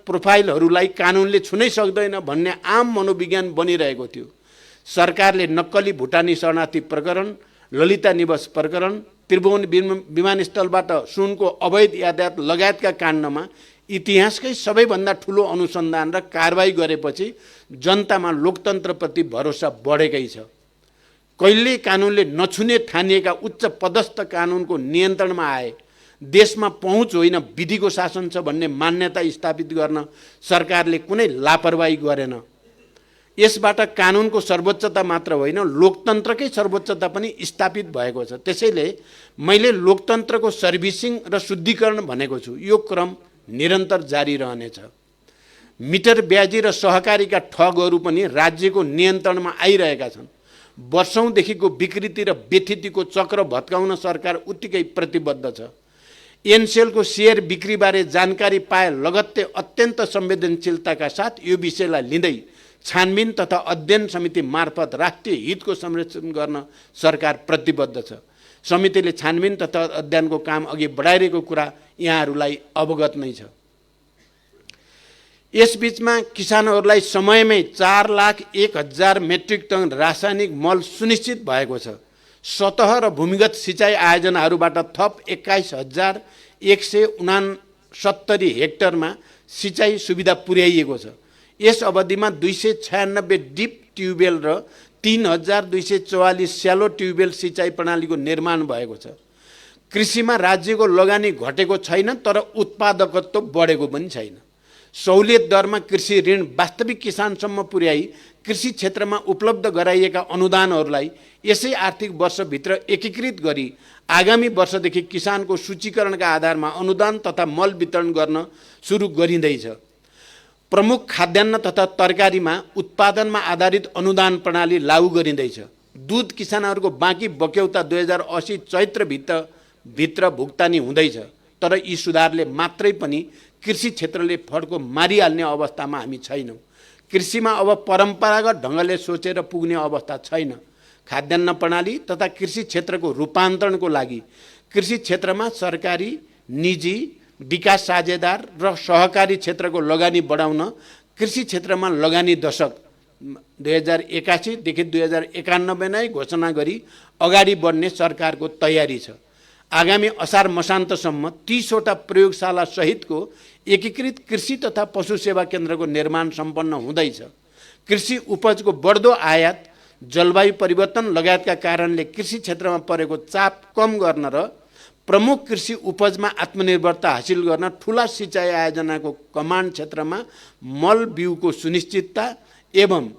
प्रोफाइलहरूलाई कानुनले छुनै सक्दैन भन्ने आम मनोविज्ञान बनिरहेको थियो। सरकारले नक्कली भुटानी शरणार्थी प्रकरण, ललिता निवास प्रकरण, त्रिभुवन विमानस्थलबाट सुनको अवैध यातायात लगायतका काण्डमा इतिहासकै सबैभन्दा ठुलो अनुसन्धान र कारबाही गरेपछि जनतामा लोकतन्त्रप्रति भरोसा बढेकै छ। कहिले कानुनले नछुने ठानिएका उच्च पदस्थ कानुनको नियन्त्रणमा आए। देशमा पहुँच होइन विधिको शासन छ भन्ने मान्यता स्थापित गर्न सरकारले कुनै लापरवाही गरेन। यसबाट कानुनको सर्वोच्चता मात्र होइन, लोकतन्त्रकै सर्वोच्चता पनि स्थापित भएको छ। त्यसैले मैले लोकतन्त्रको सर्भिसिङ र शुद्धिकरण भनेको छु। यो क्रम निरन्तर जारी रहनेछ। मिटर ब्याजी र सहकारीका ठगहरू पनि राज्यको नियन्त्रणमा आइरहेका छन्। वर्षौंदेखिको विकृति र व्यथितिको चक्र भत्काउन सरकार उत्तिकै प्रतिबद्ध छ। एनसेलको सेयर बिक्रीबारे जानकारी पाए लगत्तै अत्यन्त संवेदनशीलताका साथ यो विषयलाई लिँदै छानबिन तथा अध्ययन समिति मार्फत राष्ट्रिय हितको संरक्षण गर्न सरकार प्रतिबद्ध छ। समितिले छानबिन तथा अध्ययनको काम अघि बढाइरहेको कुरा यहाँहरूलाई अवगत नै छ। यसबीचमा किसानहरूलाई समयमै 4,01,000 मेट्रिक टन रासायनिक मल सुनिश्चित भएको छ। सतह र भूमिगत सिँचाइ आयोजनाहरूबाट थप 21,169 हेक्टरमा सिँचाइ सुविधा पुर्याइएको छ। यस अवधिमा 296 डिप ट्युबवेल र 3,244 स्यालो ट्युबवेल सिँचाइ प्रणालीको निर्माण भएको छ। कृषिमा राज्यको लगानी घटेको छैन, तर उत्पादकत्व बढेको पनि छैन। सहुलियत दरमा कृषि ऋण वास्तविक किसानसम्म पुर्याई कृषि क्षेत्रमा उपलब्ध गराइएका अनुदानहरूलाई यसै आर्थिक वर्षभित्र एकीकृत गरी आगामी वर्षदेखि किसानको सूचीकरणका आधारमा अनुदान तथा मल वितरण गर्न सुरु गरिँदैछ। प्रमुख खाद्यान्न तथा तरकारीमा उत्पादनमा आधारित अनुदान प्रणाली लागू गरिँदैछ। दुध किसानहरूको बाँकी बक्यौता 2080 चैत्रभित्र भुक्तानी हुँदैछ। तर यी सुधारले मात्रै पनि कृषि क्षेत्रले फड्को मारिहाल्ने अवस्थामा हामी छैनौँ। कृषिमा अब परम्परागत ढङ्गले सोचेर पुग्ने अवस्था छैन। खाद्यान्न प्रणाली तथा कृषि क्षेत्रको रूपान्तरणको लागि कृषि क्षेत्रमा सरकारी, निजी, विकास साझेदार र सहकारी क्षेत्रको लगानी बढाउन कृषि क्षेत्रमा लगानी दशक 2081 देखि 2091 नै घोषणा गरी अगाडि बढ्ने सरकारको तयारी छ। आगामी असार मसान्तसम्म 30 वटा प्रयोगशाला सहितको एकीकृत कृषि तथा पशु सेवा केन्द्रको निर्माण सम्पन्न हुँदैछ। कृषि उपजको बढ्दो आयात, जलवायु परिवर्तन लगायतका कारणले कृषि क्षेत्रमा परेको चाप कम गर्न र प्रमुख कृषि उपजमा आत्मनिर्भरता हासिल गर्न ठुला सिँचाइ आयोजनाको कमान्ड क्षेत्रमा मल बिउको सुनिश्चितता एवं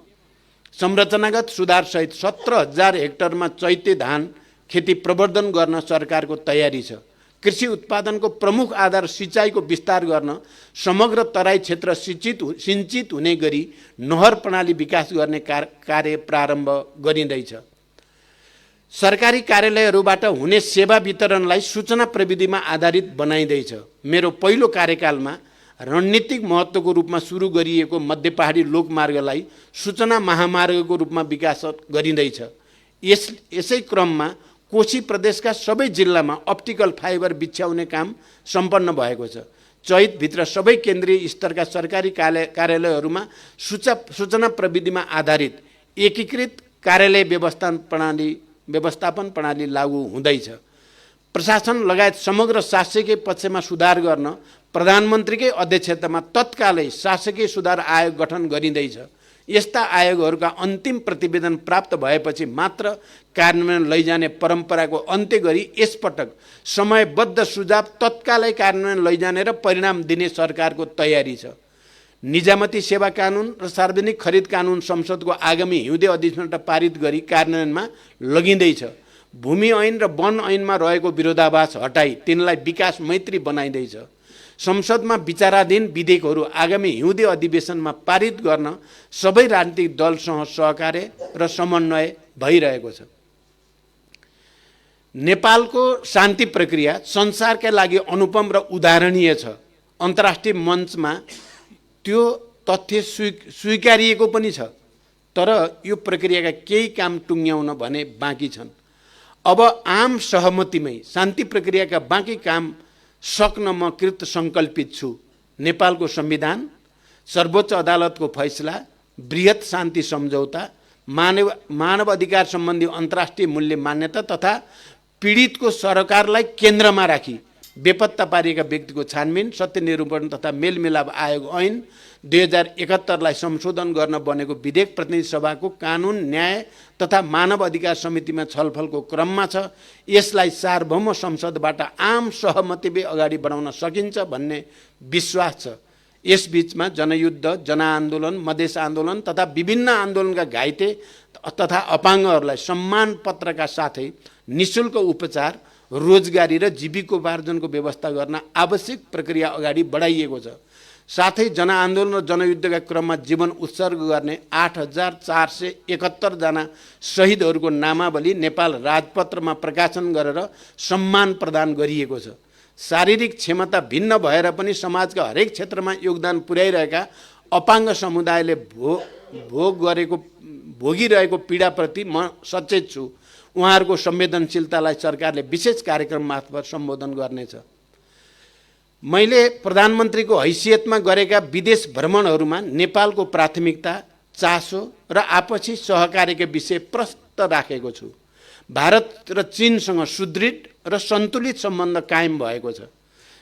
संरचनागत सुधारसहित 17,000 हेक्टरमा चैते धान खेती प्रवर्धन गर्न सरकारको तयारी छ। कृषि उत्पादनको प्रमुख आधार सिँचाइको विस्तार गर्न समग्र तराई क्षेत्र सिंचित हुने गरी नहर प्रणाली विकास गर्ने कार्य प्रारम्भ गरिँदैछ। सरकारी कार्यालयहरूबाट हुने सेवा वितरणलाई सूचना प्रविधिमा आधारित बनाइँदैछ। मेरो पहिलो कार्यकालमा रणनीतिक महत्त्वको रूपमा सुरु गरिएको मध्य पहाडी लोकमार्गलाई सूचना महामार्गको रूपमा विकास गरिँदैछ। यसै क्रममा कोशी प्रदेशका सबै जिल्लामा अप्टिकल फाइबर बिछ्याउने काम सम्पन्न भएको छ। चैतभित्र सबै केन्द्रीय स्तरका सरकारी कार्यालयहरूमा सूचना प्रविधिमा आधारित एकीकृत कार्यालय व्यवस्थापन प्रणाली लागू हुँदैछ। प्रशासन लगायत समग्र शासकीय पक्षमा सुधार गर्न प्रधानमन्त्रीकै अध्यक्षतामा तत्कालै शासकीय सुधार आयोग गठन गरिँदैछ। यस्ता आयोगहरूका अन्तिम प्रतिवेदन प्राप्त भएपछि मात्र कार्यान्वयन लैजाने परम्पराको अन्त्य गरी यसपटक समयबद्ध सुझाव तत्कालै कार्यान्वयन लैजाने र परिणाम दिने सरकारको तयारी छ। निजामती सेवा कानुन र सार्वजनिक खरिद कानुन संसदको आगामी हिउँदे अधिवेशनबाट पारित गरी कार्यान्वयनमा लगिँदैछ। भूमि ऐन र वन ऐनमा रहेको विरोधाभास हटाई तिनलाई विकास मैत्री बनाइँदैछ। संसदमा विचाराधीन विधेयकहरू आगामी हिउँदे अधिवेशनमा पारित गर्न सबै राजनीतिक दलसँग सहकार्य र समन्वय भइरहेको छ। नेपालको शान्ति प्रक्रिया संसारका लागि अनुपम र उदाहरणीय छ। अन्तर्राष्ट्रिय मञ्चमा त्यो तथ्य स्वीकारिएको पनि छ। तर यो प्रक्रियाका केही काम टुङ्ग्याउन भने बाँकी छन्। अब आम सहमतिमै शान्ति प्रक्रियाका बाँकी काम सक्न म कृत सङ्कल्पित छु। नेपालको संविधान, सर्वोच्च अदालतको फैसला, बृहत शान्ति सम्झौता, मानव अधिकार सम्बन्धी अन्तर्राष्ट्रिय मूल्य मान्यता तथा पीडितको सरकारलाई केन्द्रमा राखी बेपत्ता पारिएका व्यक्तिको छानबिन, सत्य निरूपण तथा मेलमिलाप आयोग ऐन 2071लाई संशोधन गर्न बनेको विधेयक प्रतिनिधि सभाको कानुन, न्याय तथा मानव अधिकार समितिमा छलफलको क्रममा छ। यसलाई सार्वभौम संसदबाट आम सहमतिले अगाडि बढाउन सकिन्छ भन्ने विश्वास छ। यसबीचमा जनयुद्ध, जनआन्दोलन, मधेस आन्दोलन तथा विभिन्न आन्दोलनका घाइते तथा अपाङ्गहरूलाई सम्मान पत्रका साथै निःशुल्क उपचार, रोजगारी र जीविकोपार्जनको व्यवस्था गर्न आवश्यक प्रक्रिया अगाडि बढाइएको छ। साथै जनआन्दोलन र जनयुद्धका क्रममा जीवन उत्सर्ग गर्ने 8471 जना शहीदहरूको नामावली नेपाल राजपत्रमा प्रकाशन गरेर सम्मान प्रदान गरिएको छ। शारीरिक क्षमता भिन्न भएर पनि समाजका हरेक क्षेत्रमा योगदान पुर्याइरहेका अपाङ्ग समुदायले भोगिरहेको पीडाप्रति म सचेत छु। उहाँहरूको संवेदनशीलतालाई सरकारले विशेष कार्यक्रम मार्फत सम्बोधन गर्नेछ। मैले प्रधानमन्त्रीको हैसियतमा गरेका विदेश भ्रमणहरूमा नेपालको प्राथमिकता, चासो र आपसी सहकार्यका विषय प्रष्ट राखेको छु। भारत र चीनसँग सुदृढ र सन्तुलित सम्बन्ध कायम भएको छ।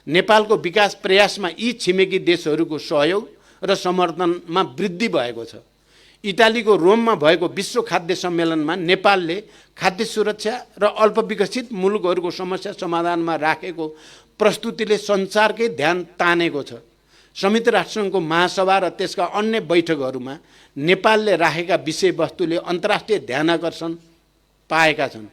नेपालको विकास प्रयासमा यी छिमेकी देशहरूको सहयोग र समर्थनमा वृद्धि भएको छ। इटालीको रोममा भएको विश्व खाद्य सम्मेलनमा नेपालले खाद्य सुरक्षा र अल्पविकसित मुलुकहरूको समस्या समाधानमा राखेको प्रस्तुतिले संसारकै ध्यान तानेको छ। संयुक्त राष्ट्रसङ्घको महासभा र त्यसका अन्य बैठकहरूमा नेपालले राखेका विषयवस्तुले अन्तर्राष्ट्रिय ध्यानाकर्षण पाएका छन्।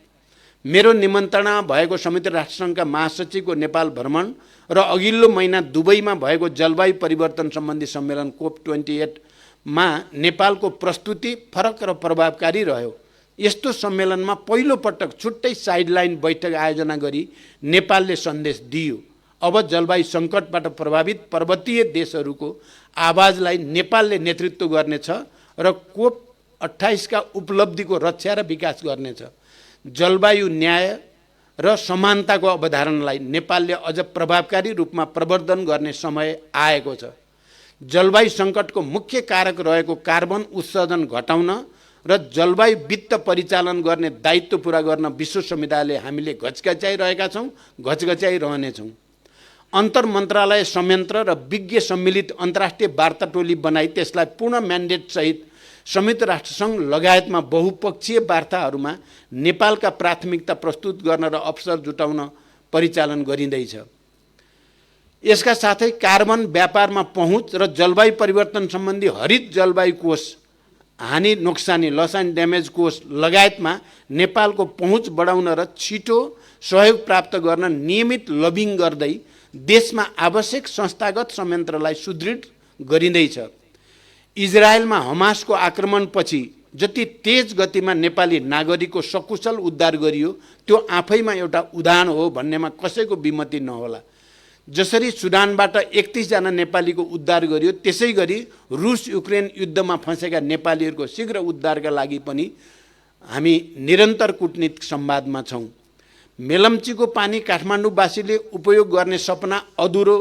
मेरो निमन्त्रणा भएको संयुक्त राष्ट्रसङ्घका महासचिवको नेपाल भ्रमण र अघिल्लो महिना दुबईमा भएको जलवायु परिवर्तन सम्बन्धी सम्मेलन COP28 मा नेपालको प्रस्तुति फरक र प्रभावकारी रह्यो। यस्तो सम्मेलनमा पहिलो पटक छुट्टै साइडलाइन बैठक आयोजना गरी नेपालले सन्देश दियो। अब जलवायु सङ्कटबाट प्रभावित पर्वतीय देशहरूको आवाजलाई नेपालले नेतृत्व गर्नेछ र COP28 का उपलब्धिको रक्षा र विकास गर्नेछ। जलवायु न्याय र समानताको अवधारणालाई नेपालले अझ प्रभावकारी रूपमा प्रवर्धन गर्ने समय आएको छ। जलवायु सङ्कटको मुख्य कारक रहेको कार्बन उत्सर्जन घटाउन र जलवायु वित्त परिचालन गर्ने दायित्व पुरा गर्न विश्व समुदायले हामीले घचघच्याइरहेका छौँ, घचघच्याइरहनेछौँ। अन्तर मन्त्रालय संयन्त्र र विज्ञ सम्मिलित अन्तर्राष्ट्रिय वार्ता टोली बनाई त्यसलाई पूर्ण म्यान्डेट सहित संयुक्त राष्ट्रसङ्घ लगायतमा बहुपक्षीय वार्ताहरूमा नेपालका प्राथमिकता प्रस्तुत गर्न र अवसर जुटाउन परिचालन गरिँदैछ। यसका साथै कार्बन व्यापारमा पहुँच र जलवायु परिवर्तन सम्बन्धी हरित जलवायु कोष हानि नोक्सानी लस एन्ड ड्यामेज कोष लगायतमा नेपालको पहुँच बढाउन र छिटो सहयोग प्राप्त गर्न नियमित लबिङ गर्दै देशमा आवश्यक संस्थागत संयन्त्रलाई सुदृढ गरिँदैछ। इजरायलमा हमासको आक्रमणपछि जति तेज गतिमा नेपाली नागरिकको सकुशल उद्धार गरियो त्यो आफैमा एउटा उदाहरण हो भन्नेमा कसैको विमति नहोला। जसरी सुडानबाट 31 जना नेपालीको उद्धार गरियो त्यसै गरी रुस युक्रेन युद्धमा फँसेका नेपालीहरूको शीघ्र उद्धारका लागि पनि हामी निरन्तर कूटनीतिक संवादमा छौँ। मेलम्चीको पानी काठमाडौँवासीले उपयोग गर्ने सपना अधुरो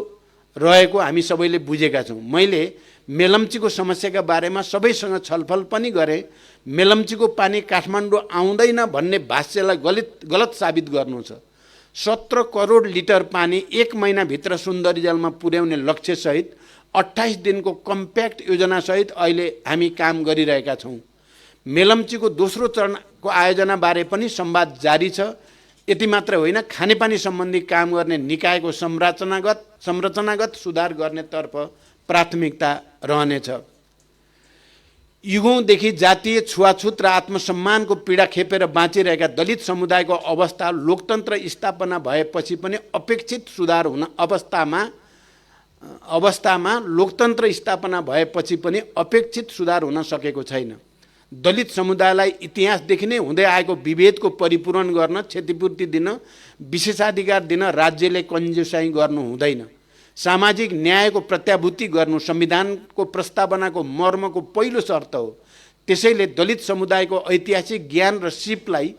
रहेको हामी सबैले बुझेका छौँ। मैले मेलम्चीको समस्याका बारेमा सबैसँग छलफल पनि गरेँ। मेलम्चीको पानी काठमाडौँ आउँदैन भन्ने भाष्यलाई गलत साबित गर्नु छ। 17 करोड लिटर पानी 1 महिनाभित्र सुन्दरी जलमा पुर्याउने लक्ष्यसहित 28 दिनको कम्प्याक्ट योजनासहित अहिले हामी काम गरिरहेका छौँ। मेलम्चीको दोस्रो चरणको आयोजनाबारे पनि संवाद जारी छ। यति मात्र होइन, खानेपानी सम्बन्धी काम गर्ने निकायको संरचनागत सुधार गर्नेतर्फ प्राथमिकता रहनेछ। युगौँदेखि जातीय छुवाछुत र आत्मसम्मानको पीडा खेपेर बाँचिरहेका दलित समुदायको अवस्था लोकतन्त्र स्थापना भएपछि पनि अपेक्षित सुधार हुन अवस्थामा लोकतन्त्र स्थापना भएपछि पनि अपेक्षित सुधार हुन सकेको छैन। दलित समुदायलाई इतिहासदेखि नै हुँदै आएको विभेदको परिपूरण गर्न, क्षतिपूर्ति दिन, विशेषाधिकार दिन राज्यले कन्जुसाइ गर्नु हुँदैन। सामाजिक न्यायको प्रत्याभूति गर्नु संविधानको प्रस्तावनाको मर्मको पहिलो शर्त हो। त्यसैले दलित समुदायको ऐतिहासिक ज्ञान र सिपलाई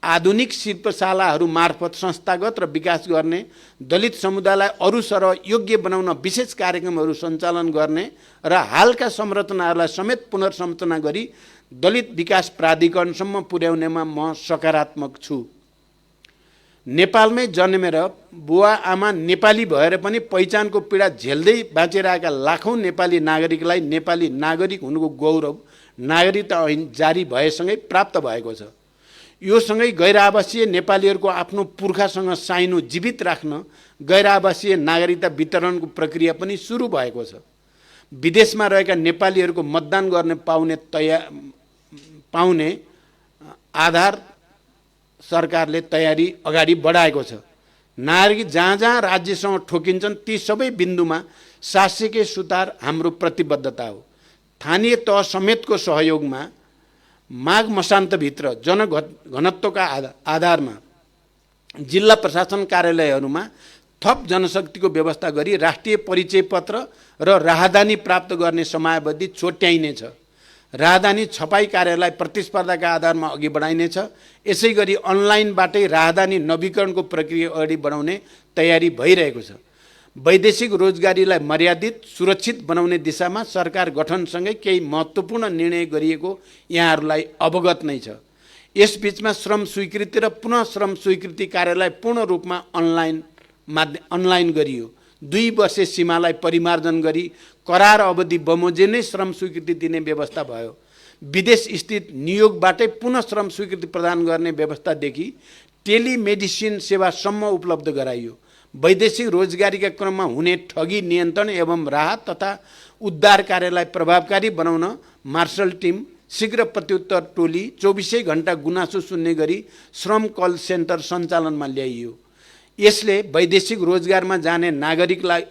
आधुनिक शिल्पशालाहरू मार्फत संस्थागत र विकास गर्ने, दलित समुदायलाई अरू सरह योग्य बनाउन विशेष कार्यक्रमहरू सञ्चालन गर्ने र हालका संरचनाहरूलाई समेत पुनर्संरचना गरी दलित विकास प्राधिकरणसम्म पुर्याउनेमा म सकारात्मक छु। नेपालमै जन्मेर बुवा आमा नेपाली भएर पनि पहिचानको पीडा झेल्दै बाँचिरहेका लाखौँ नेपाली नागरिकलाई नेपाली नागरिक हुनुको गौरव नागरिकता ऐन जारी भएसँगै प्राप्त भएको छ। यो सँगै गैर-आवासीय नेपालीहरूको आफ्नो पुर्खासँग साइनो जीवित राख्न गैर-आवासीय नागरिकता वितरणको प्रक्रिया पनि सुरु भएको छ। विदेशमा रहेका नेपालीहरूको मतदान गर्ने पाउने आधार सरकारले तयारी अगाडि बढाएको छ। नागरिक जहाँ जहाँ राज्यसँग ठोकिन्छन् ती सबै बिन्दुमा शासकीय सुधार हाम्रो प्रतिबद्धता हो। स्थानीय तह समेतको सहयोगमा माघ मसान्तभित्र जनघनत्वका आधारमा जिल्ला प्रशासन कार्यालयहरूमा थप जनशक्तिको व्यवस्था गरी राष्ट्रिय परिचय पत्र र राहदानी प्राप्त गर्ने समयावधि छोट्याइनेछ। राहदानी छपाई कार्यलाई प्रतिस्पर्धाका आधारमा अघि बढाइनेछ। यसै गरी अनलाइनबाटै राहदानी नवीकरणको प्रक्रिया अगाडि बढाउने तयारी भइरहेको छ। वैदेशिक रोजगारीलाई मर्यादित सुरक्षित बनाउने दिशामा सरकार गठनसँगै केही महत्त्वपूर्ण निर्णय गरिएको यहाँहरूलाई अवगत नै छ। यसबीचमा श्रम स्वीकृति र पुनः श्रम स्वीकृति कार्यलाई पूर्ण रूपमा अनलाइन गरियो। 2 वर्षे सीमालाई परिमार्जन गरी करार अवधि बमोजिम नै श्रम स्वीकृति दिने व्यवस्था भयो। विदेश स्थित नियोगबाटै पुनः श्रम स्वीकृति प्रदान गर्ने व्यवस्थादेखि टेलिमेडिसिन सेवासम्म उपलब्ध गराइयो। वैदेशिक रोजगारीका क्रममा हुने ठगी नियन्त्रण एवं राहत तथा उद्धार कार्यलाई प्रभावकारी बनाउन मार्शल टिम, शीघ्र प्रत्युत्तर टोली, 24 घण्टा गुनासो सुन्ने गरी श्रम कल सेन्टर सञ्चालनमा ल्याइयो। यसले वैदेशिक रोजगारमा जाने नागरिकलाई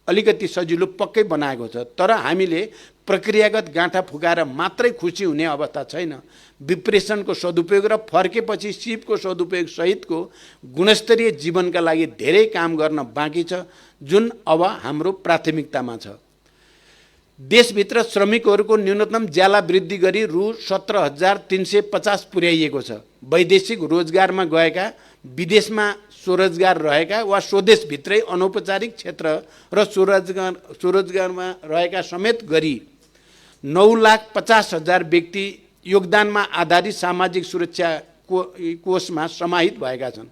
अलिकति सजिलो पक्कै बनाएको छ। तर हामीले प्रक्रियागत गाँठा फुकाएर मात्रै खुसी हुने अवस्था छैन। विप्रेसनको सदुपयोग र फर्केपछि सिपको सदुपयोग सहितको गुणस्तरीय जीवनका लागि धेरै काम गर्न बाँकी छ, जुन अब हाम्रो प्राथमिकतामा छ। देशभित्र श्रमिकहरूको न्यूनतम ज्याला वृद्धि गरी रु 17,350 पुर्याइएको छ। वैदेशिक रोजगारमा गएका, विदेशमा स्वरोजगार रहेका वा स्वदेशभित्रै अनौपचारिक क्षेत्र र स्वरोजगारमा रहेका समेत गरी 9,50,000 व्यक्ति योगदानमा आधारित सामाजिक सुरक्षा कोषमा समाहित भएका छन्।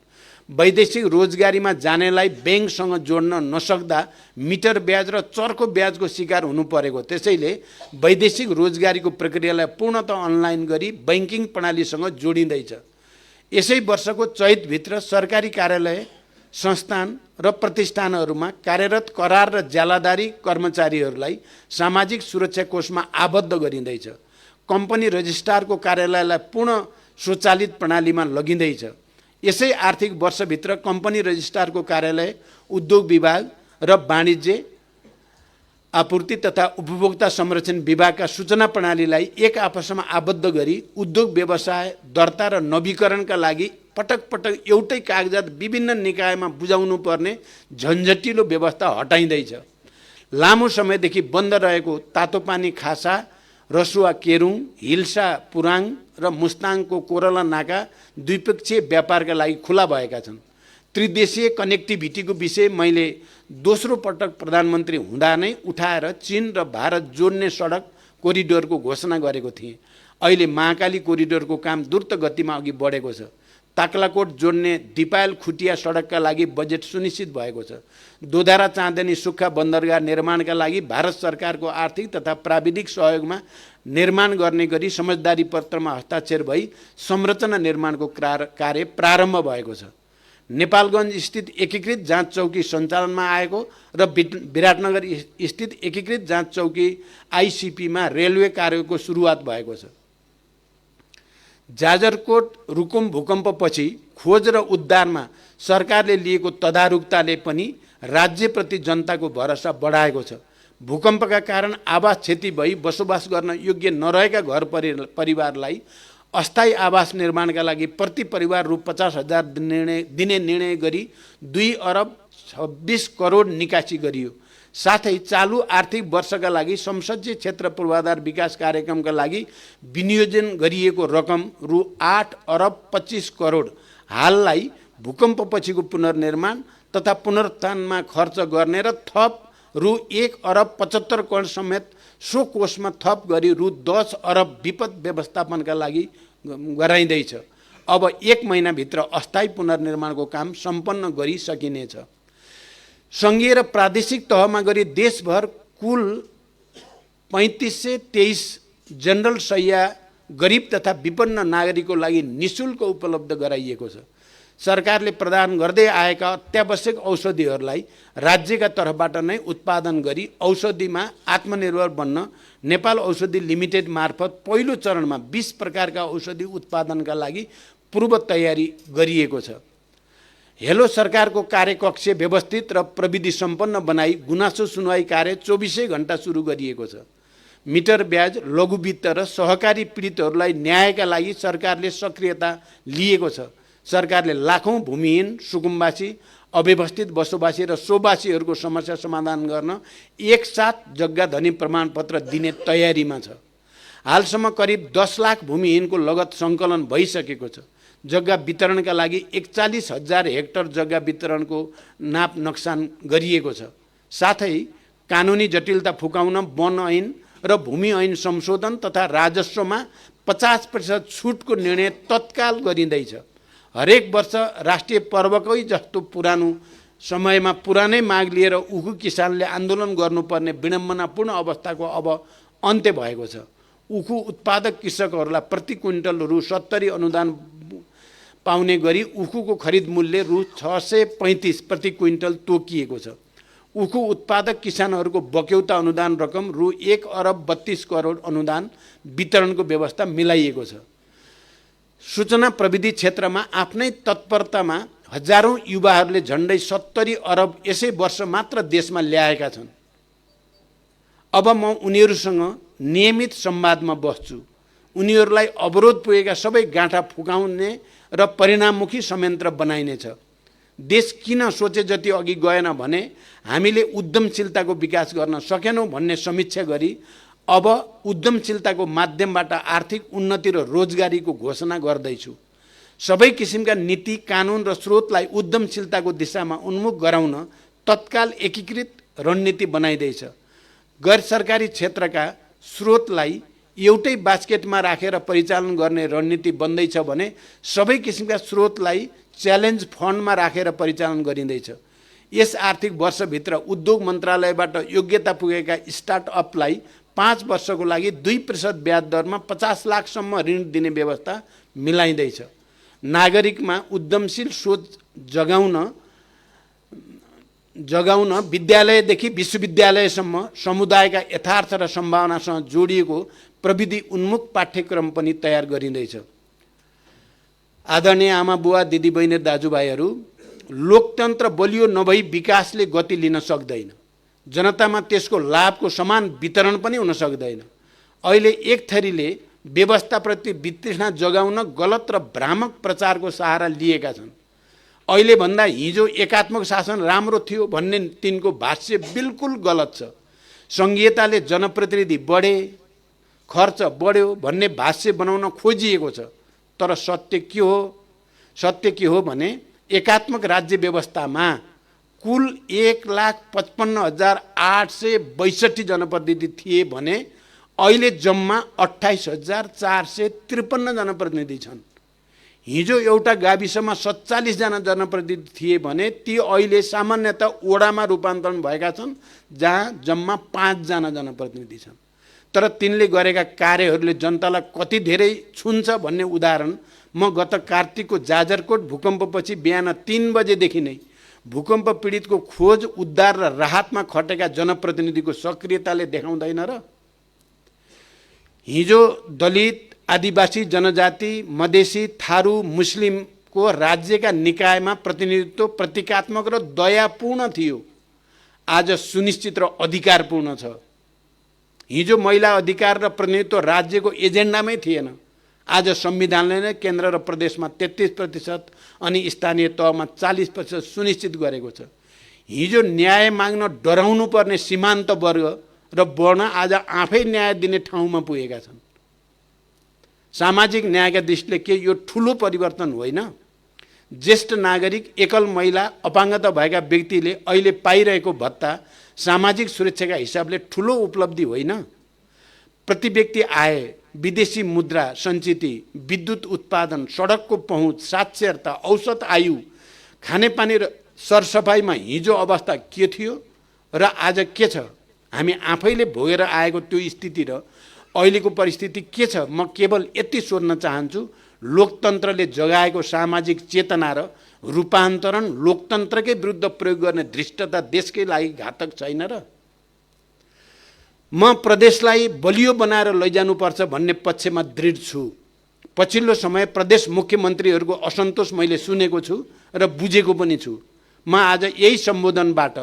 वैदेशिक रोजगारीमा जानेलाई ब्याङ्कसँग जोड्न नसक्दा मिटर ब्याज र चर्को ब्याजको शिकार हुनु परेको। त्यसैले वैदेशिक रोजगारीको प्रक्रियालाई पूर्णतः अनलाइन गरी ब्याङ्किङ प्रणालीसँग जोडिँदैछ। यसै वर्षको चैतभित्र सरकारी कार्यालय, संस्थान र प्रतिष्ठानहरूमा कार्यरत करार र ज्यालादारी कर्मचारीहरूलाई सामाजिक सुरक्षा कोषमा आबद्ध गरिँदैछ। कम्पनी रजिस्ट्रारको कार्यालयलाई पूर्ण स्वचालित प्रणालीमा लगिँदैछ। यसै आर्थिक वर्षभित्र कम्पनी रजिस्ट्रारको कार्यालय, उद्योग विभाग र वाणिज्य, आपूर्ति तथा उपभोक्ता संरक्षण विभागका सूचना प्रणालीलाई एक आपसमा आबद्ध गरी उद्योग व्यवसाय दर्ता र नवीकरणका लागि पटक पटक एउटै कागजात विभिन्न निकायमा बुझाउनु पर्ने झन्झटिलो व्यवस्था हटाइँदैछ। लामो समयदेखि बन्द रहेको तातोपानी खासा, रसुवा केरुङ, हिल्सा पुराङ र मुस्ताङको कोरला नाका द्विपक्षीय व्यापारका लागि खुला भएका छन्। त्रिदेशीय कनेक्टिभिटीको विषय मैले दोस्रो पटक प्रधानमन्त्री हुँदा नै उठाएर चीन र भारत जोड्ने सडक कोरिडोरको घोषणा गरेको थिएँ। अहिले महाकाली कोरिडोरको काम द्रुत गतिमा अघि बढेको छ। ताक्लाकोट जोड्ने दिपायल खुटिया सडकका लागि बजेट सुनिश्चित भएको छ। दोधारा चाँदनी सुक्खा बन्दरगाह निर्माणका लागि भारत सरकारको आर्थिक तथा प्राविधिक सहयोगमा निर्माण गर्ने गरी समझदारी पत्रमा हस्ताक्षर भई संरचना निर्माणको कार्य प्रारम्भ भएको छ। नेपालगञ्ज स्थित एकीकृत जाँच चौकी सञ्चालनमा आएको र विराटनगर स्थित एकीकृत जाँच चौकी आइसिपीमा रेलवे कार्यको सुरुवात भएको छ। जाजरकोट रुकुम भूकम्पपछि खोज र उद्धारमा सरकारले लिएको तदारुकताले पनि राज्यप्रति जनताको भरोसा बढाएको छ। भूकम्पका कारण आवास क्षति भई बसोबास गर्न योग्य नरहेका घर परिवारलाई अस्थायी आवास निर्माणका लागि प्रति परिवार रु 50,000 दिने निर्णय गरी 2 अरब 26 करोड निकासी गरियो। साथै चालु आर्थिक वर्षका लागि संसदीय क्षेत्र पूर्वाधार विकास कार्यक्रमका लागि विनियोजन गरिएको रकम रु 8 अरब 25 करोड हाललाई भूकम्पपछिको पुनर्निर्माण तथा पुनरुत्थानमा खर्च गर्ने र थप रु 1 अरब 75 करोड समेत सो कोषमा थप गरी रु 10 अरब विपद व्यवस्थापनका लागि गराइँदैछ। अब 1 महिनाभित्र अस्थायी पुनर्निर्माणको काम सम्पन्न गरिसकिनेछ। सङ्घीय र प्रादेशिक तहमा गरी देशभर कुल 3523 जनरल शैय्या गरिब तथा विपन्न नागरिकको लागि निःशुल्क उपलब्ध गराइएको छ। सरकारले प्रदान गर्दै आएका अत्यावश्यक औषधिहरूलाई राज्यका तर्फबाट नै उत्पादन गरी औषधिमा आत्मनिर्भर बन्न नेपाल औषधि लिमिटेड मार्फत पहिलो चरणमा 20 प्रकारका औषधि उत्पादनका लागि पूर्व तयारी गरिएको छ। हेलो सरकारको कार्यकक्ष व्यवस्थित र प्रविधि सम्पन्न बनाई गुनासो सुनवाई कार्य 24 घण्टा सुरु गरिएको छ। मिटर ब्याज, लघु वित्त र सहकारी पीडितहरूलाई न्यायका लागि सरकारले सक्रियता लिएको छ। सरकारले लाखौं भूमिहीन, सुकुम्बासी, अव्यवस्थित बसोबासी र सोबासीहरूको समस्या समाधान गर्न एकसाथ जग्गा धनी प्रमाणपत्र दिने तयारीमा छ। हालसम्म करिब 10 लाख भूमिहीनको लगत सङ्कलन भइसकेको छ। जग्गा वितरणका लागि 41,000 हेक्टर जग्गा वितरणको नाप नक्सान गरिएको छ। साथै कानुनी जटिलता फुकाउन वन ऐन र भूमि ऐन संशोधन तथा राजस्वमा 50% छुटको निर्णय तत्काल गरिँदैछ। हरेक वर्ष राष्ट्रिय पर्वकै जस्तो पुरानो समयमा पुरानै माग लिएर उखु किसानले आन्दोलन गर्नुपर्ने विडम्बनापूर्ण अवस्थाको अब अन्त्य भएको छ। उखु उत्पादक कृषकहरूलाई प्रति क्विन्टल रु 70 अनुदान पाउने गरी उखुको खरिद मूल्य रु 635 प्रति क्विन्टल तोकिएको छ। उखु उत्पादक किसानहरूको बक्यौता अनुदान रकम रु 1 अरब 32 करोड अनुदान वितरणको व्यवस्था मिलाइएको छ। सूचना प्रविधि क्षेत्रमा आफ्नै तत्परतामा हजारौं युवाहरूले झन्डै 70 अरब यसै वर्ष मात्र देशमा ल्याएका छन्। अब म उनीहरूसँग नियमित संवादमा बस्छु। उनीहरूलाई अवरोध पुगेका सबै गाँठा फुकाउने र परिणाममुखी संयन्त्र बनाइनेछ। देश किन सोचे जति अघि गएन भने हामीले उद्यमशीलताको विकास गर्न सकेनौँ भन्ने समीक्षा गरी अब उद्यमशीलताको माध्यमबाट आर्थिक उन्नति र रोजगारीको घोषणा गर्दैछु। सबै किसिमका नीति, कानुन र स्रोतलाई उद्यमशीलताको दिशामा उन्मुख गराउन तत्काल एकीकृत रणनीति बनाइदैछ। गैर सरकारी क्षेत्रका स्रोतलाई एउटै बास्केटमा राखेर परिचालन गर्ने रणनीति बन्दैछ भने सबै किसिमका स्रोतलाई च्यालेन्ज फन्डमा राखेर परिचालन गरिँदैछ। यस आर्थिक वर्षभित्र उद्योग मन्त्रालयबाट योग्यता पुगेका स्टार्टअपलाई 5 वर्षको लागि 2% ब्याज दरमा 50 लाखसम्म ऋण दिने व्यवस्था मिलाइँदैछ। नागरिकमा उद्यमशील सोच जगाउन विद्यालयदेखि विश्वविद्यालयसम्म समुदायका यथार्थ र सम्भावनासँग जोडिएको प्रविधि उन्मुख पाठ्यक्रम पनि तयार गरिँदैछ। आदरणीय आमा बुवा दिदीबहिनी दाजुभाइहरू, लोकतन्त्र बलियो नभई विकासले गति लिन सक्दैन। जनतामा त्यसको लाभको समान वितरण पनि हुन सक्दैन। अहिले एक थरीले व्यवस्थाप्रति वितृष्णा जगाउन गलत र भ्रामक प्रचारको सहारा लिएका छन्। अहिले भन्दा हिजो एकात्मक शासन राम्रो थियो भन्ने तिनको भाष्य बिल्कुल गलत छ। सङ्घीयताले जनप्रतिनिधि बढे, खर्च बढ्यो भन्ने भाष्य बनाउन खोजिएको छ। तर सत्य के हो? सत्य के हो भने एकात्मक राज्य व्यवस्थामा कुल 1,55,862 जनप्रतिनिधि थिए भने अहिले जम्मा 28,453 जनप्रतिनिधि छन्। हिजो एउटा गाविसमा 47 जना जनप्रतिनिधि थिए भने ती अहिले सामान्यतः वडामा रूपान्तरण भएका छन्, जहाँ जम्मा 5 जना जनप्रतिनिधि छन्। तर तिनले गरेका कार्यहरूले जनतालाई कति धेरै छुन्छ भन्ने उदाहरण म गत कार्तिकको जाजरकोट भूकम्पपछि बिहान 3 बजेदेखि नै भूकम्प पीडितको खोज, उद्धार र राहतमा खटेका जनप्रतिनिधिको सक्रियताले देखाउँदैन र? हिजो दलित, आदिवासी जनजाति, मधेसी, थारू, मुस्लिमको राज्यका निकायमा प्रतिनिधित्व प्रतीकात्मक र दयापूर्ण थियो। आज सुनिश्चित र अधिकारपूर्ण छ। हिजो महिला अधिकार र प्रतिनिधित्व राज्यको एजेन्डामै थिएन। आज संविधानले नै केन्द्र र प्रदेशमा 33% अनि स्थानीय तहमा 40% सुनिश्चित गरेको छ। हिजो न्याय माग्न डराउनु पर्ने सीमान्त वर्ग र वर्ण आज आफै न्याय दिने ठाउँमा पुगेका छन्। सामाजिक न्यायका दृष्टिले के यो ठुलो परिवर्तन होइन? ज्येष्ठ नागरिक, एकल महिला, अपाङ्गता भएका व्यक्तिले अहिले पाइरहेको भत्ता सामाजिक सुरक्षाका हिसाबले ठुलो उपलब्धि होइन? प्रति व्यक्ति आय, विदेशी मुद्रा सञ्चिति, विद्युत उत्पादन, सडकको पहुँच, साक्षरता, औसत आयु, खानेपानी र सरसफाइमा हिजो अवस्था के थियो र आज के छ? हामी आफैले भोगेर आएको त्यो स्थिति र अहिलेको परिस्थिति के छ? म केवल यति सोध्न चाहन्छु, लोकतन्त्रले जगाएको सामाजिक चेतना र रूपान्तरण लोकतन्त्रकै विरुद्ध प्रयोग गर्ने धृष्टता देशकै लागि घातक छैन र? म प्रदेशलाई बलियो बनाएर लैजानुपर्छ भन्ने पक्षमा दृढ छु। पछिल्लो समय प्रदेश मुख्यमन्त्रीहरूको असन्तोष मैले सुनेको छु र बुझेको पनि छु। म आज यही सम्बोधनबाट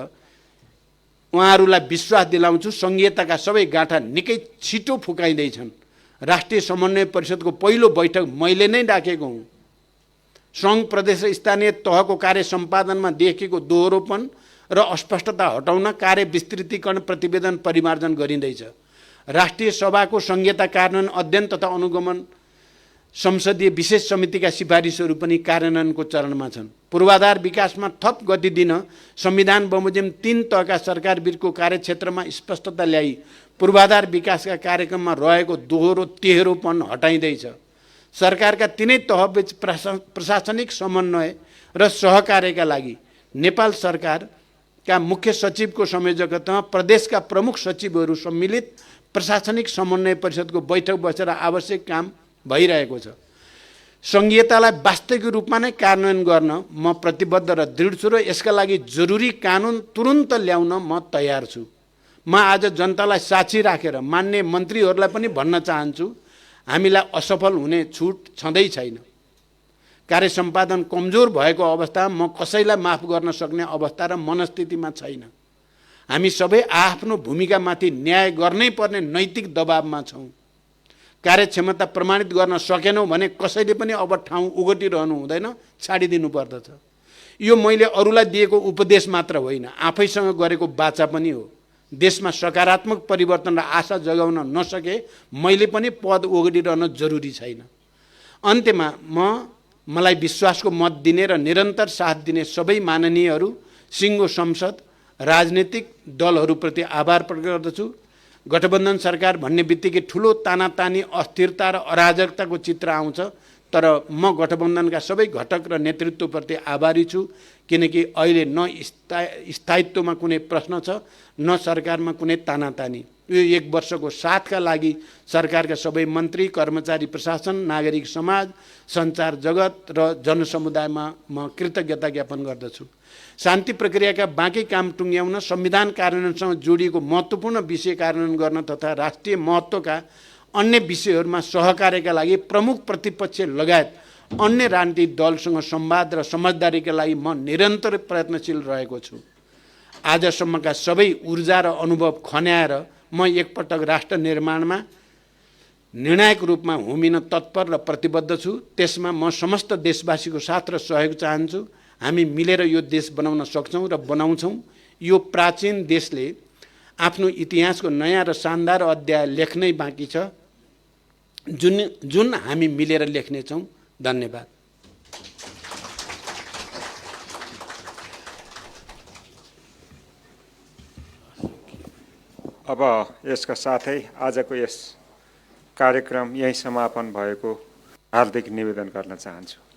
उहाँहरूलाई विश्वास दिलाउँछु, सङ्घीयताका सबै गाँठा निकै छिटो फुकाइँदैछन्। राष्ट्रिय समन्वय परिषदको पहिलो बैठक मैले नै डाकेको हुँ। सङ्घ, प्रदेश र स्थानीय तहको कार्य सम्पादनमा देखिएको दोहोरोपन र अस्पष्टता हटाउन कार्य विस्तृतीकरण प्रतिवेदन परिमार्जन गरिँदैछ। राष्ट्रिय सभाको सङ्घीयता कार्यान्वयन अध्ययन तथा अनुगमन संसदीय विशेष समितिका सिफारिसहरू पनि कार्यान्वयनको चरणमा छन्। पूर्वाधार विकासमा थप गति दिन संविधान बमोजिम 3 तहका सरकार बीचको कार्यक्षेत्रमा स्पष्टता ल्याई पूर्वाधार विकासका कार्यक्रममा रहेको दोहोरो तेह्रोपन हटाइँदैछ। सरकारका तिनै तहबीच प्रशासनिक समन्वय र सहकार्यका लागि नेपाल सरकारका मुख्य सचिवको संयोजकतामा प्रदेशका प्रमुख सचिवहरू सम्मिलित प्रशासनिक समन्वय परिषदको बैठक बसेर आवश्यक काम भइरहेको छ। सङ्घीयतालाई वास्तविक रूपमा नै कार्यान्वयन गर्न म प्रतिबद्ध र दृढ छु र यसका लागि जरुरी कानुन तुरुन्त ल्याउन म तयार छु। म आज जनतालाई साक्षी राखेर मान्य मन्त्रीहरूलाई पनि भन्न चाहन्छु, हामीलाई असफल हुने छुट छँदै छैन। कार्य सम्पादन कमजोर भएको अवस्थामा म कसैलाई माफ गर्न सक्ने अवस्था र मनस्थितिमा छैन। हामी सबै आफ्नो भूमिकामाथि न्याय गर्नै पर्ने नैतिक दबावमा छौँ। कार्यक्षमता प्रमाणित गर्न सकेनौँ भने कसैले पनि अब ठाउँ ओगटिरहनु हुँदैन, छाडिदिनु पर्दछ। यो मैले अरूलाई दिएको उपदेश मात्र होइन, आफैसँग गरेको बाचा पनि हो। देशमा सकारात्मक परिवर्तन र आशा जगाउन नसके मैले पनि पद ओगटिरहन जरुरी छैन। अन्त्यमा मलाई विश्वासको मत दिने र निरन्तर साथ दिने सबै माननीयहरू, सिङ्गो संसद, राजनीतिक दलहरूप्रति आभार प्रकट गर्दछु। गठबन्धन सरकार भन्ने बित्तिकै ठुलो तानातानी, अस्थिरता र अराजकताको चित्र आउँछ, तर म गठबन्धनका सबै घटक र नेतृत्वप्रति आभारी छु, किनकि अहिले न स्थायित्वमा कुनै प्रश्न छ, न सरकारमा कुनै तानातानी। यो 1 वर्षको साथका लागि सरकारका सबै मन्त्री, कर्मचारी, प्रशासन, नागरिक समाज, सञ्चार जगत र जनसमुदायमा म कृतज्ञता ज्ञापन गर्दछु। शान्ति प्रक्रियाका बाँकी काम टुङ्ग्याउन, संविधान कार्यान्वयनसँग जोडिएको महत्त्वपूर्ण विषय कार्यान्वयन गर्न तथा राष्ट्रिय महत्त्वका अन्य विषयहरूमा सहकार्यका लागि प्रमुख प्रतिपक्ष लगायत अन्य राजनीतिक दलसँग संवाद र समझदारीका लागि म निरन्तर प्रयत्नशील रहेको छु। आजसम्मका सबै ऊर्जा र अनुभव खन्याएर म एकपटक राष्ट्र निर्माणमा निर्णायक रूपमा होमिन तत्पर र प्रतिबद्ध छु। त्यसमा म समस्त देशवासीको साथ र सहयोग चाहन्छु। हामी मिलेर यो देश बनाउन सक्छौँ र बनाउँछौँ। यो प्राचीन देशले आफ्नो इतिहासको नयाँ र शानदार अध्याय लेख्नै बाँकी छ, जुन हामी मिलेर लेख्नेछौँ। धन्यवाद। अब यसका साथै आजको यस कार्यक्रम यही समापन भएको हार्दिक निवेदन गर्न चाहन्छु।